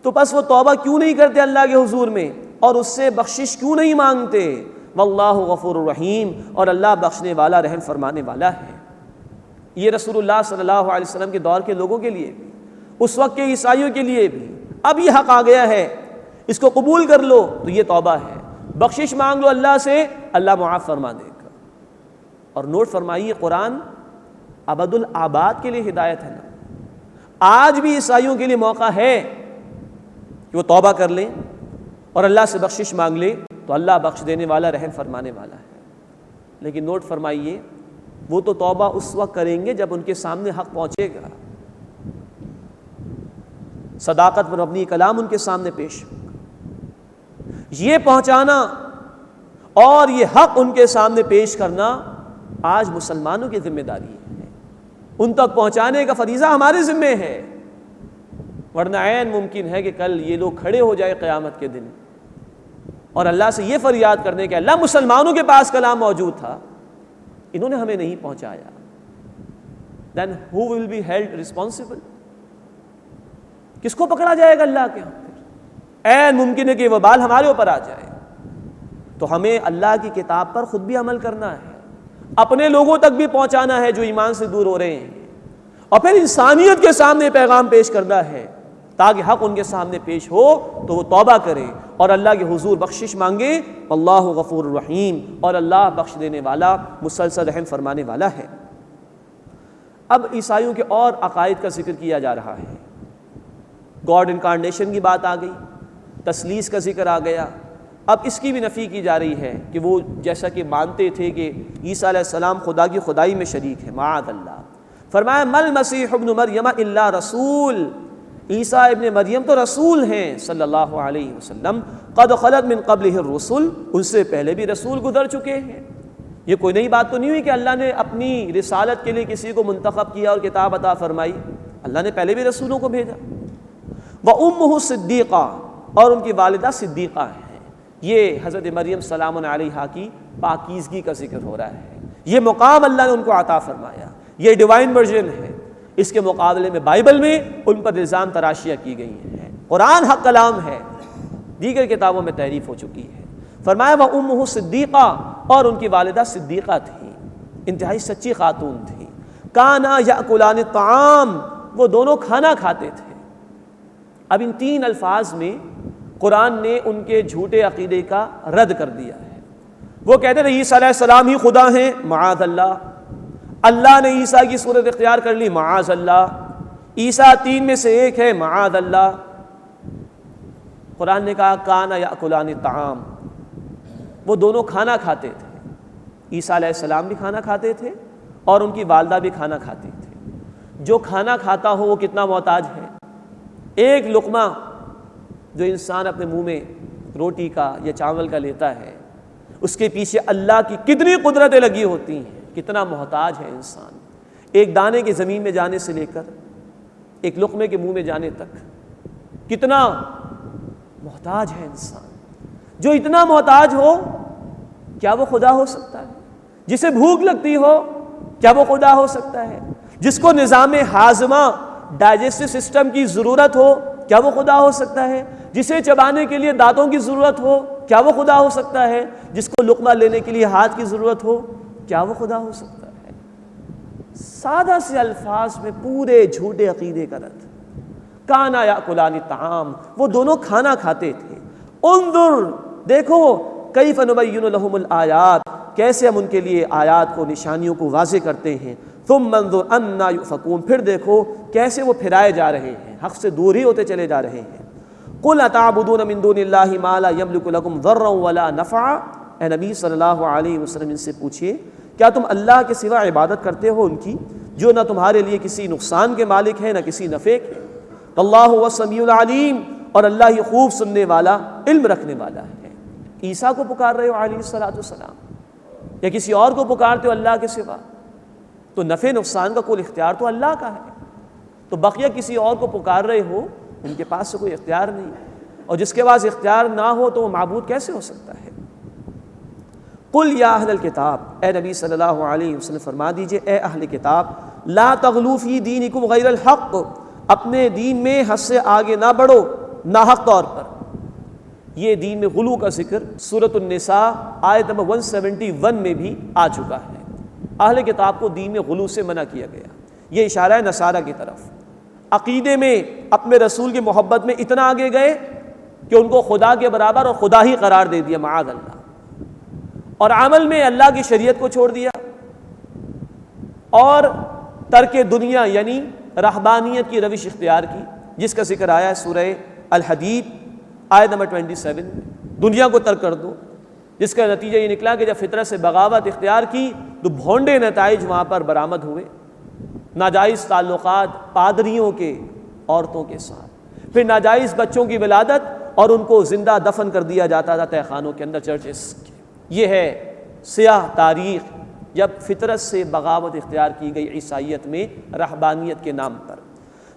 تو پس وہ توبہ کیوں نہیں کرتے اللہ کے حضور میں اور اس سے بخشش کیوں نہیں مانگتے؟ واللہ غفور الرحیم، اور اللہ بخشنے والا، رحم فرمانے والا ہے۔ یہ رسول اللہ صلی اللہ علیہ وسلم کے دور کے لوگوں کے لیے بھی، اس وقت کے عیسائیوں کے لیے بھی، اب یہ حق آ گیا ہے، اس کو قبول کر لو تو یہ توبہ ہے، بخشش مانگ لو اللہ سے، اللہ معاف فرما دے گا۔ اور نوٹ فرمائیے، قرآن ابد الآباد کے لیے ہدایت ہے نا۔ آج بھی عیسائیوں کے لیے موقع ہے کہ وہ توبہ کر لیں اور اللہ سے بخشش مانگ لیں، تو اللہ بخش دینے والا، رحم فرمانے والا ہے۔ لیکن نوٹ فرمائیے، وہ تو توبہ اس وقت کریں گے جب ان کے سامنے حق پہنچے گا، صداقت پر مبنی کلام ان کے سامنے پیش ہوگا۔ یہ پہنچانا اور یہ حق ان کے سامنے پیش کرنا آج مسلمانوں کی ذمہ داری ہے، ان تک پہنچانے کا فریضہ ہمارے ذمہ ہے، ورنہ عین ممکن ہے کہ کل یہ لوگ کھڑے ہو جائے قیامت کے دن اور اللہ سے یہ فریاد کرنے کہ اللہ مسلمانوں کے پاس کلام موجود تھا، انہوں نے ہمیں نہیں پہنچایا۔ then who will be held responsible؟ کس کو پکڑا جائے گا اللہ کے ہاں؟ عین ممکن ہے کہ وہ بال ہمارے اوپر آ جائے۔ تو ہمیں اللہ کی کتاب پر خود بھی عمل کرنا ہے، اپنے لوگوں تک بھی پہنچانا ہے جو ایمان سے دور ہو رہے ہیں، اور پھر انسانیت کے سامنے پیغام پیش کرنا ہے تاکہ حق ان کے سامنے پیش ہو تو وہ توبہ کرے اور اللہ کے حضور بخشش مانگے۔ اللہ غفور الرحیم، اور اللہ بخش دینے والا، مسلسل رحم فرمانے والا ہے۔ اب عیسائیوں کے اور عقائد کا ذکر کیا جا رہا ہے۔ گاڈ انکارنیشن کی بات آ گئی، تثلیث کا ذکر آ گیا۔ اب اس کی بھی نفی کی جا رہی ہے کہ وہ جیسا کہ مانتے تھے کہ عیسیٰ علیہ السلام خدا کی خدائی میں شریک ہے، معاذ اللہ۔ فرمایا مل مسیح ابن مریم الا رسول، عیسیٰ ابن مریم تو رسول ہیں صلی اللہ علیہ وسلم، قد خلت من قبلہ الرسل، ان سے پہلے بھی رسول گزر چکے ہیں۔ یہ کوئی نئی بات تو نہیں ہوئی کہ اللہ نے اپنی رسالت کے لیے کسی کو منتخب کیا اور کتاب عطا فرمائی، اللہ نے پہلے بھی رسولوں کو بھیجا۔ وَأُمُّهُ صِدِّيقَةٌ، اور ان کی والدہ صدیقہ ہیں۔ یہ حضرت مریم سلام علیہا کی پاکیزگی کا ذکر ہو رہا ہے، یہ مقام اللہ نے ان کو عطا فرمایا، یہ ڈیوائن ورژن ہے۔ اس کے مقابلے میں بائبل میں ان پر الزام تراشیاں کی گئی ہیں۔ قرآن حق کلام ہے، دیگر کتابوں میں تحریف ہو چکی ہے۔ فرمایا وَأُمُّهُ صِدِّيقَةٌ، اور ان کی والدہ صدیقہ تھی، انتہائی سچی خاتون تھی۔ کانا یأکلان الطعام، وہ دونوں کھانا کھاتے تھے۔ اب ان تین الفاظ میں قرآن نے ان کے جھوٹے عقیدے کا رد کر دیا ہے۔ وہ کہتے تھے عیسیٰ علیہ السلام ہی خدا ہیں، معاذ اللہ، اللہ نے عیسیٰ کی صورت اختیار کر لی، معاذ اللہ، عیسیٰ تین میں سے ایک ہے، معاذ اللہ۔ قرآن نے کہا کانا یأکلان الطعام، وہ دونوں کھانا کھاتے تھے، عیسیٰ علیہ السلام بھی کھانا کھاتے تھے اور ان کی والدہ بھی کھانا کھاتی تھی۔ جو کھانا کھاتا ہو وہ کتنا محتاج ہے؟ ایک لقمہ جو انسان اپنے منہ میں روٹی کا یا چاول کا لیتا ہے، اس کے پیچھے اللہ کی کتنی قدرتیں لگی ہوتی ہیں، کتنا محتاج ہے انسان۔ ایک دانے کے زمین میں جانے سے لے کر ایک لقمے کے منہ میں جانے تک کتنا محتاج ہے انسان۔ جو اتنا محتاج ہو، کیا وہ خدا ہو سکتا ہے؟ جسے بھوک لگتی ہو، کیا وہ خدا ہو سکتا ہے؟ جس کو نظام ہاضمہ، ڈائجسٹو سسٹم کی ضرورت ہو، کیا وہ خدا ہو سکتا ہے؟ جسے چبانے کے لیے دانتوں کی ضرورت ہو، کیا وہ خدا ہو سکتا ہے؟ جس کو لقمہ لینے کے لیے ہاتھ کی ضرورت ہو، کیا وہ خدا ہو سکتا ہے؟ سادہ سے الفاظ میں پورے جھوٹے عقیدے کا رد۔ کانا یاکلان الطعام، وہ دونوں کھانا کھاتے تھے۔ انظر، دیکھو، کیف نبین لہم الآیات، کیسے ہم ان کے لیے آیات کو، نشانیوں کو واضح کرتے ہیں۔ ثم انظر انا یؤفکون، پھر دیکھو کیسے وہ پھرائے جا رہے ہیں، حق سے دور ہی ہوتے چلے جا رہے ہیں۔ قل اتعبدون من دون اللہ ما لا یملک لکم ضرا ولا نفعا، اے نبی صلی اللہ علیہ وسلم ان سے پوچھئے کیا تم اللہ کے سوا عبادت کرتے ہو ان کی جو نہ تمہارے لیے کسی نقصان کے مالک ہے نہ کسی نفع کے؟ اللہ هو السمیع العلیم، اور اللہ ہی خوب سننے والا، علم رکھنے والا ہے۔ عیسیٰ کو پکار رہے ہو علیہ الصلوۃ والسلام، یا کسی اور کو پکارتے ہو اللہ کے سوا، تو نفع نقصان کا کوئی اختیار تو اللہ کا ہے۔ تو بقیہ کسی اور کو پکار رہے ہو، ان کے پاس سے کوئی اختیار نہیں، اور جس کے پاس اختیار نہ ہو تو وہ معبود کیسے ہو سکتا ہے؟ قل یا اہل الکتاب، اے نبی صلی اللہ علیہ وسلم فرما دیجئے اے اہل کتاب، لا تغلوا فی دینکم غیر الحق، اپنے دین میں حد سے آگے نہ بڑھو ناحق طور پر۔ یہ دین میں غلو کا ذکر سورۃ النساء آیت نمبر 171 میں بھی آ چکا ہے۔ اہل کتاب کو دین میں غلو سے منع کیا گیا، یہ اشارہ ہے نصارہ کی طرف۔ عقیدے میں اپنے رسول کی محبت میں اتنا آگے گئے کہ ان کو خدا کے برابر اور خدا ہی قرار دے دیا، معاذ اللہ، اور عمل میں اللہ کی شریعت کو چھوڑ دیا، اور ترک دنیا یعنی رہبانیت کی روش اختیار کی، جس کا ذکر آیا ہے سورہ الحدید آیت نمبر 27 میں۔ دنیا کو ترک کر دو، جس کا نتیجہ یہ نکلا کہ جب فطرت سے بغاوت اختیار کی تو بھونڈے نتائج وہاں پر برآمد ہوئے، ناجائز تعلقات پادریوں کے عورتوں کے ساتھ، پھر ناجائز بچوں کی ولادت، اور ان کو زندہ دفن کر دیا جاتا تھا تہہ خانوں کے اندر، چرچز کے۔ یہ ہے سیاہ تاریخ جب فطرت سے بغاوت اختیار کی گئی عیسائیت میں رہبانیت کے نام پر۔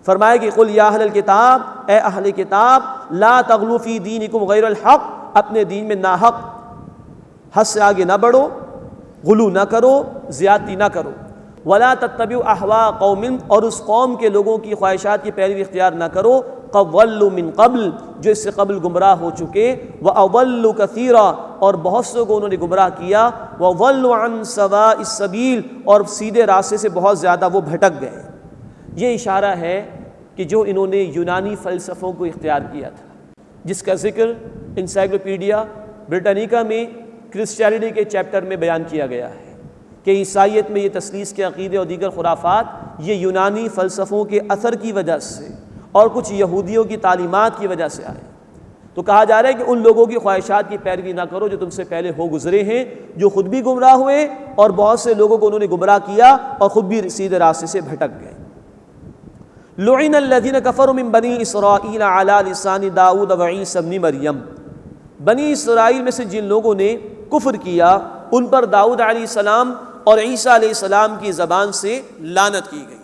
فرمایا کہ قل یا اہل الکتاب، اے اہل کتاب، لا تغلوا فی دینکم غیر الحق، اپنے دین میں ناحق حد سے آگے نہ بڑھو، غلو نہ کرو، زیادتی نہ کرو۔ ولا تتبعوا اہواء قوم، اور اس قوم کے لوگوں کی خواہشات کی پیروی اختیار نہ کرو، قد ضلوا من قبل، جو اس سے قبل گمراہ ہو چکے، واضلوا کثیرا، اور بہت سے کو انہوں نے گمراہ کیا، وضلوا عن سواء السبیل، اور سیدھے راستے سے بہت زیادہ وہ بھٹک گئے۔ یہ اشارہ ہے کہ جو انہوں نے یونانی فلسفوں کو اختیار کیا تھا، جس کا ذکر انسائکلوپیڈیا بریٹانیکا میں کرسچینٹی کے چیپٹر میں بیان کیا گیا ہے کہ عیسائیت میں یہ تثلیث کے عقیدے اور دیگر خرافات یہ یونانی فلسفوں کے اثر کی وجہ سے اور کچھ یہودیوں کی تعلیمات کی وجہ سے آئے۔ تو کہا جا رہا ہے کہ ان لوگوں کی خواہشات کی پیروی نہ کرو جو تم سے پہلے ہو گزرے ہیں، جو خود بھی گمراہ ہوئے اور بہت سے لوگوں کو انہوں نے گمراہ کیا اور خود بھی سیدھے راستے سے بھٹک گئے۔ لعن الذین کفروا من بنی اسرائیل علی لسان داؤد وعیسی ابن مریم، بنی اسرائیل میں سے جن لوگوں نے کفر کیا ان پر داؤد علیہ السلام اور عیسیٰ علیہ السلام کی زبان سے لعنت کی گئی۔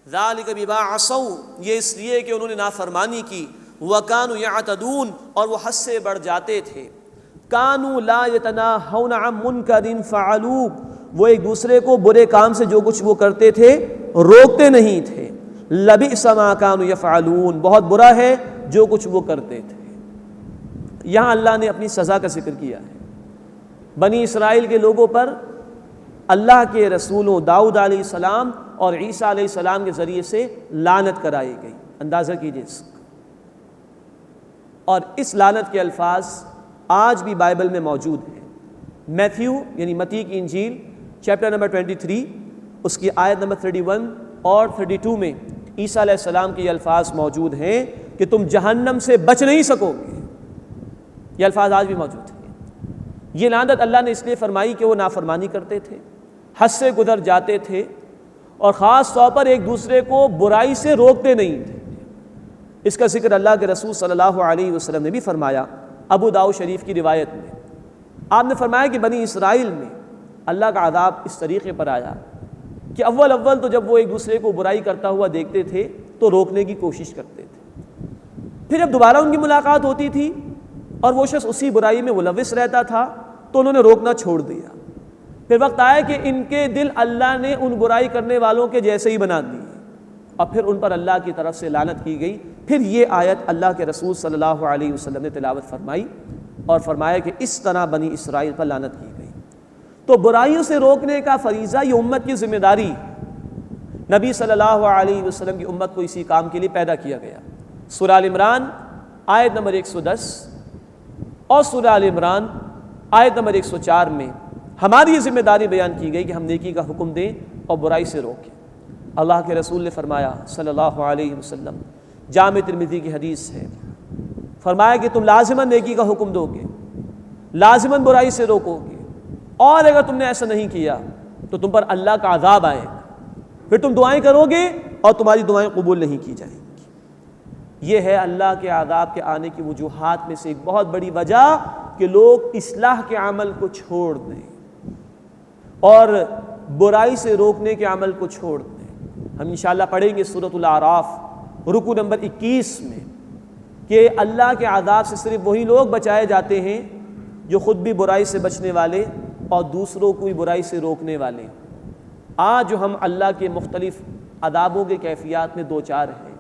ذالک بما عصوا، یہ اس لیے کہ انہوں نے نافرمانی کی، وَكَانُوا يَعْتَدُونَ، اور وہ حد سے بڑھ جاتے تھے، كَانُوا لَا يَتَنَاهَوْنَ عَن مُنْكَرٍ فَعَلُوهُ، وہ ایک دوسرے کو برے کام سے جو کچھ وہ کرتے تھے روکتے نہیں تھے، لَبِئْسَ مَا كَانُوا يَفْعَلُونَ، بہت برا ہے جو کچھ وہ کرتے تھے۔ یہاں اللہ نے اپنی سزا کا ذکر کیا ہے، بنی اسرائیل کے لوگوں پر اللہ کے رسولوں داؤد علیہ السلام اور عیسیٰ علیہ السلام کے ذریعے سے لعنت کرائی گئی۔ اندازہ کیجیے اس کا، اور اس لعنت کے الفاظ آج بھی بائبل میں موجود ہیں۔ میتھیو یعنی متی کی انجیل چیپٹر نمبر 23 اس کی آیت نمبر 31 اور 32 میں عیسیٰ علیہ السلام کے یہ الفاظ موجود ہیں کہ تم جہنم سے بچ نہیں سکو گے، یہ الفاظ آج بھی موجود ہیں۔ یہ لعنت اللہ نے اس لیے فرمائی کہ وہ نافرمانی کرتے تھے، حد سے گزر جاتے تھے، اور خاص طور پر ایک دوسرے کو برائی سے روکتے نہیں تھے۔ اس کا ذکر اللہ کے رسول صلی اللہ علیہ وسلم نے بھی فرمایا ابو داؤد شریف کی روایت میں۔ آپ نے فرمایا کہ بنی اسرائیل میں اللہ کا عذاب اس طریقے پر آیا کہ اول تو جب وہ ایک دوسرے کو برائی کرتا ہوا دیکھتے تھے تو روکنے کی کوشش کرتے تھے، پھر جب دوبارہ ان کی ملاقات ہوتی تھی اور وہ شخص اسی برائی میں ملوث رہتا تھا تو انہوں نے روکنا چھوڑ دیا۔ پھر وقت آیا کہ ان کے دل اللہ نے ان برائی کرنے والوں کے جیسے ہی بنا دیے، اور پھر ان پر اللہ کی طرف سے لعنت کی گئی۔ پھر یہ آیت اللہ کے رسول صلی اللہ علیہ وسلم نے تلاوت فرمائی اور فرمایا کہ اس طرح بنی اسرائیل پر لعنت کی گئی۔ تو برائیوں سے روکنے کا فریضہ یہ امت کی ذمہ داری، نبی صلی اللہ علیہ وسلم کی امت کو اسی کام کے لیے پیدا کیا گیا۔ سورہ آل عمران آیت نمبر 110 اور سورہ آل عمران آیت نمبر 104 میں ہماری یہ ذمہ داری بیان کی گئی کہ ہم نیکی کا حکم دیں اور برائی سے روکیں۔ اللہ کے رسول نے فرمایا صلی اللہ علیہ وسلم، جامع ترمذی کی حدیث ہے، فرمایا کہ تم لازماً نیکی کا حکم دو گے، لازماً برائی سے روکو گے، اور اگر تم نے ایسا نہیں کیا تو تم پر اللہ کا عذاب آئے گا، پھر تم دعائیں کرو گے اور تمہاری دعائیں قبول نہیں کی جائیں گی۔ یہ ہے اللہ کے عذاب کے آنے کی وجوہات میں سے ایک بہت بڑی وجہ کہ لوگ اصلاح کے عمل کو چھوڑ دیں اور برائی سے روکنے کے عمل کو چھوڑ دیں۔ ہم انشاءاللہ پڑھیں گے سورۃ الاعراف رکوع نمبر 21 میں کہ اللہ کے عذاب سے صرف وہی لوگ بچائے جاتے ہیں جو خود بھی برائی سے بچنے والے اور دوسروں کو بھی برائی سے روکنے والے۔ آج جو ہم اللہ کے مختلف عذابوں کے کیفیات میں دو چار ہیں،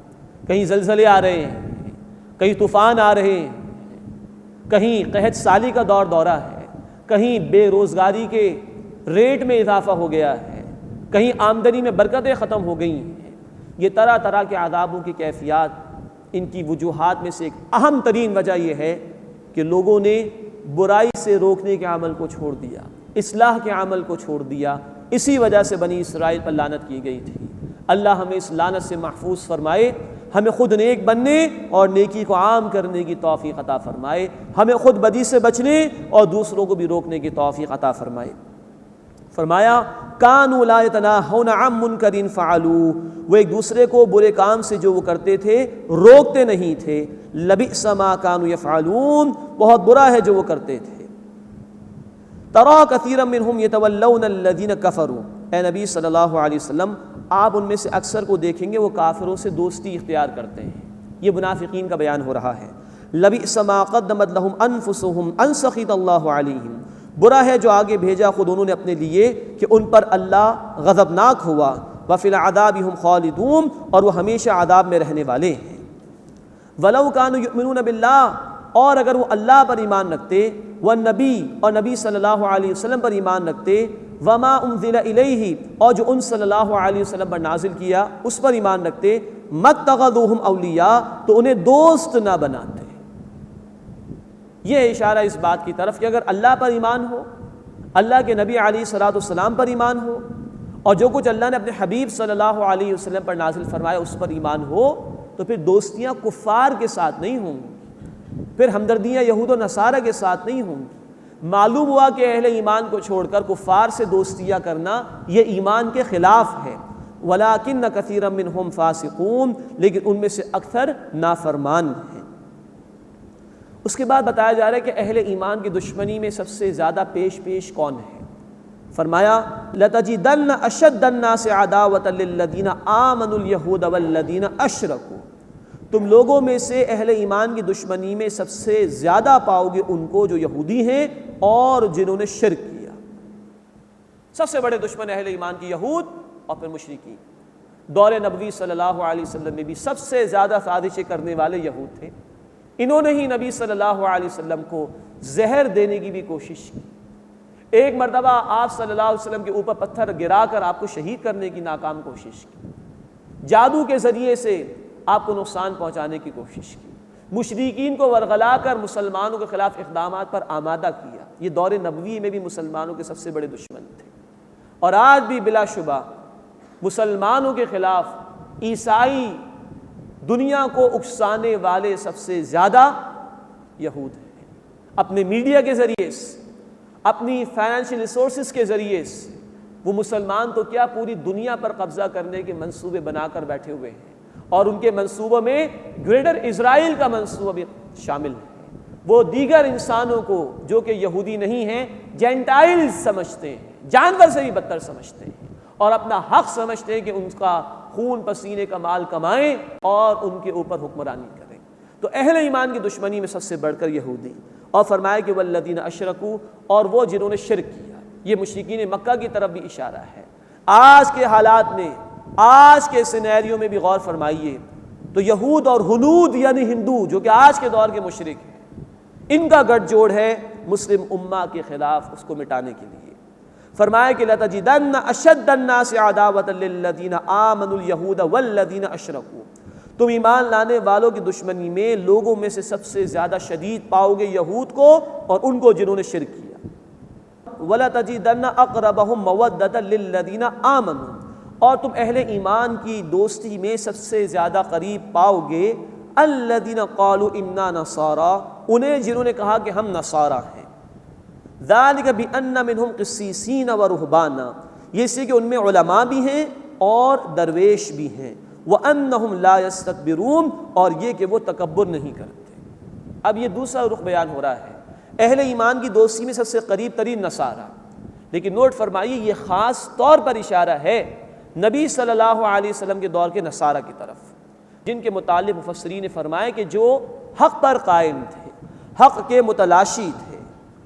کہیں زلزلے آ رہے ہیں، کہیں طوفان آ رہے ہیں، کہیں قحط سالی کا دورہ ہے، کہیں بے روزگاری کے ریٹ میں اضافہ ہو گیا ہے، کہیں آمدنی میں برکتیں ختم ہو گئی ہیں۔ یہ طرح طرح کے عذابوں کی کیفیات، ان کی وجوہات میں سے ایک اہم ترین وجہ یہ ہے کہ لوگوں نے برائی سے روکنے کے عمل کو چھوڑ دیا، اصلاح کے عمل کو چھوڑ دیا۔ اسی وجہ سے بنی اسرائیل پر لعنت کی گئی تھی۔ اللہ ہمیں اس لعنت سے محفوظ فرمائے، ہمیں خود نیک بننے اور نیکی کو عام کرنے کی توفیق عطا فرمائے، ہمیں خود بدی سے بچنے اور دوسروں کو بھی روکنے کی توفیق عطا فرمائے۔ فرمایا کانوا لا یتناہون عن منکر فعلوہ، وہ ایک دوسرے کو برے کام سے جو وہ کرتے تھے روکتے نہیں تھے، لبئس ما کانوا یفعلون، بہت برا ہے جو وہ کرتے تھے۔ ترى كثيرا منهم يتولون الذين كفروا، اے نبی صلی اللہ علیہ وسلم آپ ان میں سے اکثر کو دیکھیں گے وہ کافروں سے دوستی اختیار کرتے ہیں۔ یہ منافقین کا بیان ہو رہا ہے۔ لبئس ما قدمت لهم انفسهم ان سخط اللہ علیہم، برا ہے جو آگے بھیجا خود انہوں نے اپنے لیے کہ ان پر اللہ غضبناک ہوا۔ وفی العذاب هم خالدون، اور وہ ہمیشہ عذاب میں رہنے والے ہیں۔ ولو كانوا يؤمنون باللہ، اور اگر وہ اللہ پر ایمان رکھتے، والنبی، اور نبی صلی اللہ علیہ وسلم پر ایمان رکھتے، وما انزل الیہ، اور جو ان صلی اللہ علیہ وسلم پر نازل کیا اس پر ایمان رکھتے، متخذوہم اولیاء، تو انہیں دوست نہ بناتے۔ یہ اشارہ اس بات کی طرف کہ اگر اللہ پر ایمان ہو، اللہ کے نبی علیہ الصلوۃ والسلام پر ایمان ہو، اور جو کچھ اللہ نے اپنے حبیب صلی اللہ علیہ وسلم پر نازل فرمایا اس پر ایمان ہو، تو پھر دوستیاں کفار کے ساتھ نہیں ہوں گی، پھر ہمدردیاں یہود و نصارہ کے ساتھ نہیں ہوں گی۔ معلوم ہوا کہ اہل ایمان کو چھوڑ کر کفار سے دوستیاں کرنا یہ ایمان کے خلاف ہے۔ وَلَٰكِنَّ كَثِيرًا مِّنْهُمْ فَاسِقُونَ، لیکن ان میں سے اکثر نافرمان ہیں۔ اس کے بعد بتایا جا رہا ہے کہ اہل ایمان کی دشمنی میں سب سے زیادہ پیش کون ہے؟ فرمایا لَتَجِدَنَّ أَشَدَّ النَّاسِ عَدَاوَةً لِلَّذِينَ آمَنُوا الْيَهُودَ وَالَّذِينَ أَشْرَكُوا، تم لوگوں میں سے اہل ایمان کی دشمنی میں سب سے زیادہ پاؤ گے ان کو جو یہودی ہیں اور جنہوں نے شرک کیا۔ سب سے بڑے دشمن اہل ایمان کی یہود اور پھر مشرکین۔ دور نبوی صلی اللہ علیہ وسلم میں بھی سب سے زیادہ سازشیں کرنے والے یہود تھے۔ انہوں نے ہی نبی صلی اللہ علیہ وسلم کو زہر دینے کی بھی کوشش کی۔ ایک مرتبہ آپ صلی اللہ علیہ وسلم کے اوپر پتھر گرا کر آپ کو شہید کرنے کی ناکام کوشش کی۔ جادو کے ذریعے سے آپ کو نقصان پہنچانے کی کوشش کی۔ مشرکین کو ورغلا کر مسلمانوں کے خلاف اقدامات پر آمادہ کیا۔ یہ دور نبوی میں بھی مسلمانوں کے سب سے بڑے دشمن تھے، اور آج بھی بلا شبہ مسلمانوں کے خلاف عیسائی دنیا کو اکسانے والے سب سے زیادہ یہود ہیں۔ اپنے میڈیا کے ذریعے سے، اپنی فائنینشیل ریسورسز کے ذریعے سے وہ مسلمان تو کیا پوری دنیا پر قبضہ کرنے کے منصوبے بنا کر بیٹھے ہوئے ہیں، اور ان کے منصوبوں میں گریٹر اسرائیل کا منصوبہ بھی شامل ہے۔ وہ دیگر انسانوں کو جو کہ یہودی نہیں ہیں جینٹائل سمجھتے ہیں، جانور سے بھی بدتر سمجھتے ہیں، اور اپنا حق سمجھتے ہیں کہ ان کا خون پسینے کا مال کمائیں اور ان کے اوپر حکمرانی کریں۔ تو اہل ایمان کی دشمنی میں سب سے بڑھ کر یہودی، اور فرمایا کہ والذین اشرکوا، اور وہ جنہوں نے شرک کیا۔ یہ مشرکین مکہ کی طرف بھی اشارہ ہے۔ آج کے حالات میں، آج کے سینیریو میں بھی غور فرمائیے تو یہود اور ہنود یعنی ہندو جو کہ آج کے دور کے مشرک ہیں، ان کا گٹھ جوڑ ہے مسلم امہ کے خلاف اس کو مٹانے کے لیے۔ فرمایا کہ لَتَجِدَنَّ أَشَدَّ النَّاسِ عَدَاوَةً لِلَّذِينَ آمَنُوا الْيَهُودَ وَالَّذِينَ أَشْرَكُوا، تم ایمان لانے والوں کی دشمنی میں لوگوں میں سے سب سے زیادہ شدید پاؤ گے یہود کو اور ان کو جنہوں نے شرک کیا۔ وَلَتَجِدَنَّ أَقْرَبَهُمْ مَوَدَّةً لِلَّذِينَ آمَنُوا، اور تم اہل ایمان کی دوستی میں سب سے زیادہ قریب پاؤ گے الَّذِينَ قَالُوا إِنَّا نَصَارَىٰ، انہیں جنہوں نے کہا کہ ہم نصارہ ہیں۔ ذَلِكَ بِأَنَّ مِنْهُمْ قِسِّيسِينَ وَرُهْبَانًا، یہ اس لیے کہ ان میں علماء بھی ہیں اور درویش بھی ہیں۔ وَأَنَّهُمْ لَا يَسْتَكْبِرُونَ، اور یہ کہ وہ تکبر نہیں کرتے۔ اب یہ دوسرا رخ بیان ہو رہا ہے، اہل ایمان کی دوستی میں سب سے قریب ترین نصارہ، لیکن نوٹ فرمائیے یہ خاص طور پر اشارہ ہے نبی صلی اللہ علیہ وسلم کے دور کے نصارہ کی طرف، جن کے متعلق مفسرین نے فرمایا کہ جو حق پر قائم تھے، حق کے متلاشی تھے،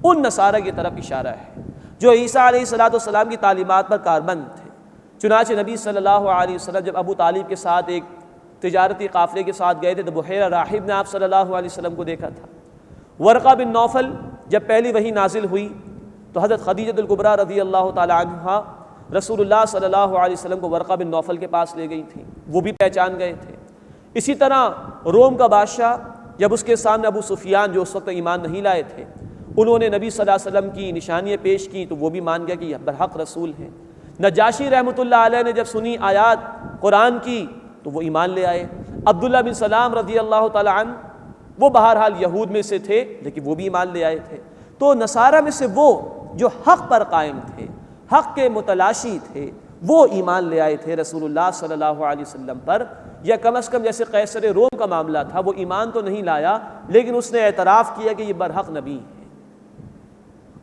ان نصارہ کی طرف اشارہ ہے جو عیسیٰ علیہ السلام کی تعلیمات پر کاربند تھے۔ چنانچہ نبی صلی اللہ علیہ وسلم جب ابو طالب کے ساتھ ایک تجارتی قافلے کے ساتھ گئے تھے تو بحیرہ راہب نے آپ صلی اللہ علیہ وسلم کو دیکھا تھا۔ ورقہ بن نوفل جب پہلی وحی نازل ہوئی تو حضرت خدیجہ الکبریٰ رضی اللہ تعالی عنہا رسول اللہ صلی اللہ علیہ وسلم کو ورقہ بن نوفل کے پاس لے گئی تھیں، وہ بھی پہچان گئے تھے۔ اسی طرح روم کا بادشاہ جب اس کے سامنے ابو سفیان جو اس وقت ایمان نہیں لائے تھے، انہوں نے نبی صلی اللہ علیہ وسلم کی نشانیاں پیش کی تو وہ بھی مان گیا کہ یہ برحق رسول ہیں۔ نجاشی رحمۃ اللہ علیہ نے جب سنی آیات قرآن کی تو وہ ایمان لے آئے۔ عبداللہ بن سلام رضی اللہ تعالی عنہ وہ بہرحال یہود میں سے تھے لیکن وہ بھی ایمان لے آئے تھے۔ تو نصارہ میں سے وہ جو حق پر قائم تھے، حق کے متلاشی تھے، وہ ایمان لے آئے تھے رسول اللہ صلی اللہ علیہ وسلم پر، یا کم از کم جیسے قیصر روم کا معاملہ تھا، وہ ایمان تو نہیں لایا لیکن اس نے اعتراف کیا کہ یہ برحق نبی ہے۔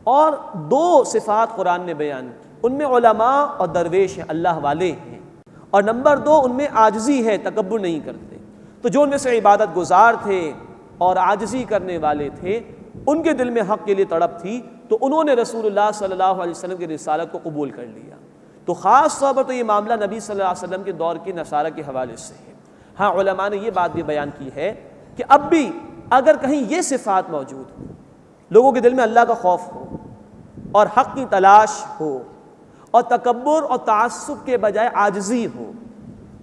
اور دو صفات قرآن نے بیان کی، ان میں علماء اور درویش ہیں، اللہ والے ہیں، اور نمبر دو ان میں عاجزی ہے، تکبر نہیں کرتے۔ تو جو ان میں سے عبادت گزار تھے اور عاجزی کرنے والے تھے، ان کے دل میں حق کے لیے تڑپ تھی تو انہوں نے رسول اللہ صلی اللہ علیہ وسلم کی رسالت کو قبول کر لیا۔ تو خاص طور پر تو یہ معاملہ نبی صلی اللہ علیہ وسلم کے دور کے نصارہ کے حوالے سے ہے۔ ہاں علماء نے یہ بات بھی بیان کی ہے کہ اب بھی اگر کہیں یہ صفات موجود ہو، لوگوں کے دل میں اللہ کا خوف ہو اور حق کی تلاش ہو اور تکبر اور تعصب کے بجائے عاجزی ہو،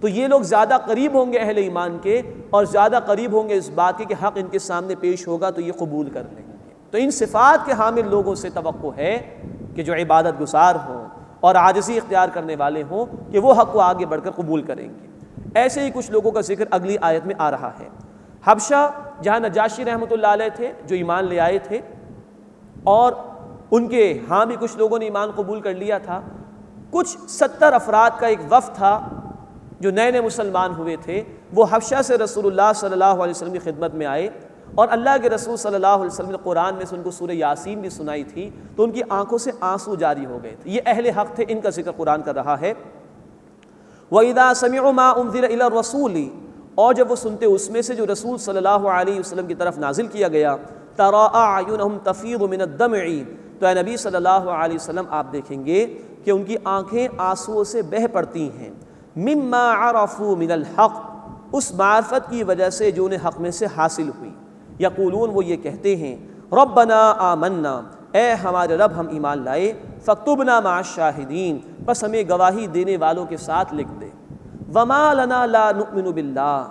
تو یہ لوگ زیادہ قریب ہوں گے اہل ایمان کے اور زیادہ قریب ہوں گے اس بات کے کہ حق ان کے سامنے پیش ہوگا تو یہ قبول کر لیں گے۔ تو ان صفات کے حامل لوگوں سے توقع ہے کہ جو عبادت گزار ہوں اور عاجزی اختیار کرنے والے ہوں کہ وہ حق کو آگے بڑھ کر قبول کریں گے۔ ایسے ہی کچھ لوگوں کا ذکر اگلی آیت میں آ رہا ہے۔ حبشہ جہاں نجاشی رحمۃ اللہ علیہ تھے جو ایمان لے آئے تھے، اور ان کے ہاں بھی کچھ لوگوں نے ایمان قبول کر لیا تھا، کچھ 70 افراد کا ایک وفد تھا جو نئے نئے مسلمان ہوئے تھے، وہ حبشہ سے رسول اللہ صلی اللہ علیہ وسلم کی خدمت میں آئے، اور اللہ کے رسول صلی اللہ علیہ وسلم نے قرآن میں سے ان کو سورہ یاسین بھی سنائی تھی، تو ان کی آنکھوں سے آنسو جاری ہو گئے تھے۔ یہ اہل حق تھے، ان کا ذکر قرآن کر رہا ہے۔ وَإِذَا سَمِعُوا مَا أُنزِلَ إِلَى الرَّسُولِ، اور جب وہ سنتے اس میں سے جو رسول صلی اللہ علیہ وسلم کی طرف نازل کیا گیا، تَرَىٰ أَعْيُنَهُمْ تَفِيضُ مِنَ الدَّمْعِ، تو اے نبی صلی اللہ علیہ وسلم آپ دیکھیں گے کہ ان کی آنکھیں آنسوؤں سے بہہ پڑتی ہیں، مِمَّا عَرَفُوا مِنَ الْحَقِّ، اس معرفت کی وجہ سے جو انہیں حق میں سے حاصل ہوئی۔ یقولون، وہ یہ کہتے ہیں، ربنا آمنا، اے ہمارے رب ہم ایمان لائے، فاکتبنا مع الشاہدین، بس ہمیں گواہی دینے والوں کے ساتھ لکھ دے۔ وما لنا لا نؤمن باللہ،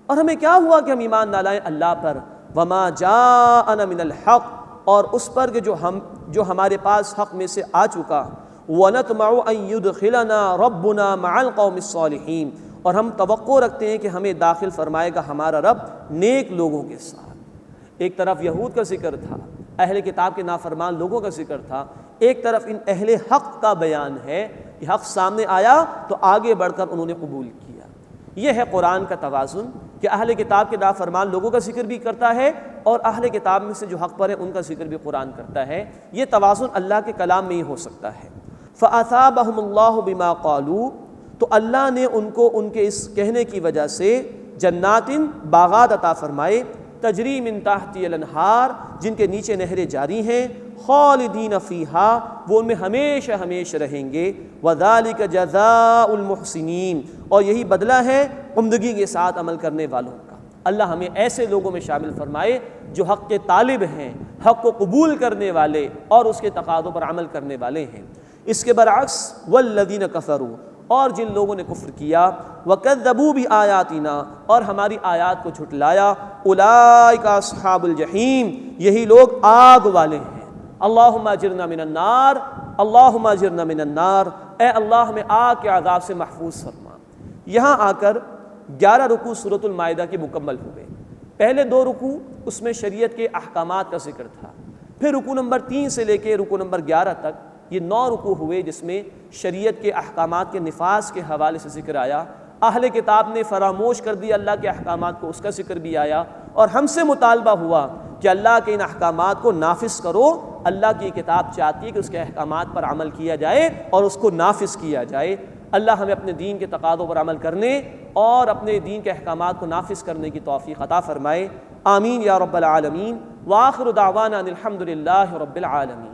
اور ہمیں کیا ہوا کہ ہم ایمان نہ لائیں اللہ پر، وما جاءنا من الحق، اور اس پر کہ جو ہمارے پاس حق میں سے آ چکا، ونطمع ان يدخلنا ربنا مع القوم الصالحین، اور ہم توقع رکھتے ہیں کہ ہمیں داخل فرمائے گا ہمارا رب نیک لوگوں کے ساتھ۔ ایک طرف یہود کا ذکر تھا، اہل کتاب کے نافرمان لوگوں کا ذکر تھا، ایک طرف ان اہل حق کا بیان ہے کہ حق سامنے آیا تو آگے بڑھ کر انہوں نے قبول کیا۔ یہ ہے قرآن کا توازن کہ اہل کتاب کے نافرمان لوگوں کا ذکر بھی کرتا ہے اور اہل کتاب میں سے جو حق پر ہیں ان کا ذکر بھی قرآن کرتا ہے۔ یہ توازن اللہ کے کلام میں ہی ہو سکتا ہے۔ فَأَثَابَهُمُ اللَّهُ بِمَا قَالُوا، تو اللہ نے ان کو ان کے اس کہنے کی وجہ سے جنات، باغات عطا فرمائے، تجری من تحتی الانہار، جن کے نیچے نہریں جاری ہیں، خالدین فیہا، وہ ان میں ہمیشہ ہمیشہ رہیں گے، وذالک جزاء المحسنین، اور یہی بدلہ ہے عمدگی کے ساتھ عمل کرنے والوں کا۔ اللہ ہمیں ایسے لوگوں میں شامل فرمائے جو حق کے طالب ہیں، حق کو قبول کرنے والے اور اس کے تقاضوں پر عمل کرنے والے ہیں۔ اس کے برعکس والذین کفروا، اور جن لوگوں نے کفر کیا، وَكَذَّبُوا بِآيَاتِنَا، اور ہماری آیات کو جھٹلایا، اولئک اصحاب الجحیم، یہی لوگ آگ والے ہیں۔ اللہم اجرنا من النار، اللہم اجرنا من النار، اے اللہ ہمیں آگ کے عذاب سے محفوظ فرما۔ یہاں آ کر 11 رکوع سورۃ المائدہ کے مکمل ہوئے۔ پہلے 2 رکوع اس میں شریعت کے احکامات کا ذکر تھا، پھر رکوع نمبر 3 سے لے کے رکوع نمبر 11 تک یہ 9 رکوع ہوئے جس میں شریعت کے احکامات کے نفاذ کے حوالے سے ذکر آیا۔ اہل کتاب نے فراموش کر دیا اللہ کے احکامات کو، اس کا ذکر بھی آیا، اور ہم سے مطالبہ ہوا کہ اللہ کے ان احکامات کو نافذ کرو۔ اللہ کی کتاب چاہتی ہے کہ اس کے احکامات پر عمل کیا جائے اور اس کو نافذ کیا جائے۔ اللہ ہمیں اپنے دین کے تقاضوں پر عمل کرنے اور اپنے دین کے احکامات کو نافذ کرنے کی توفیق عطا فرمائے۔ آمین یا رب العالمین۔ وآخر دعوانا ان الحمد للہ رب العالمین۔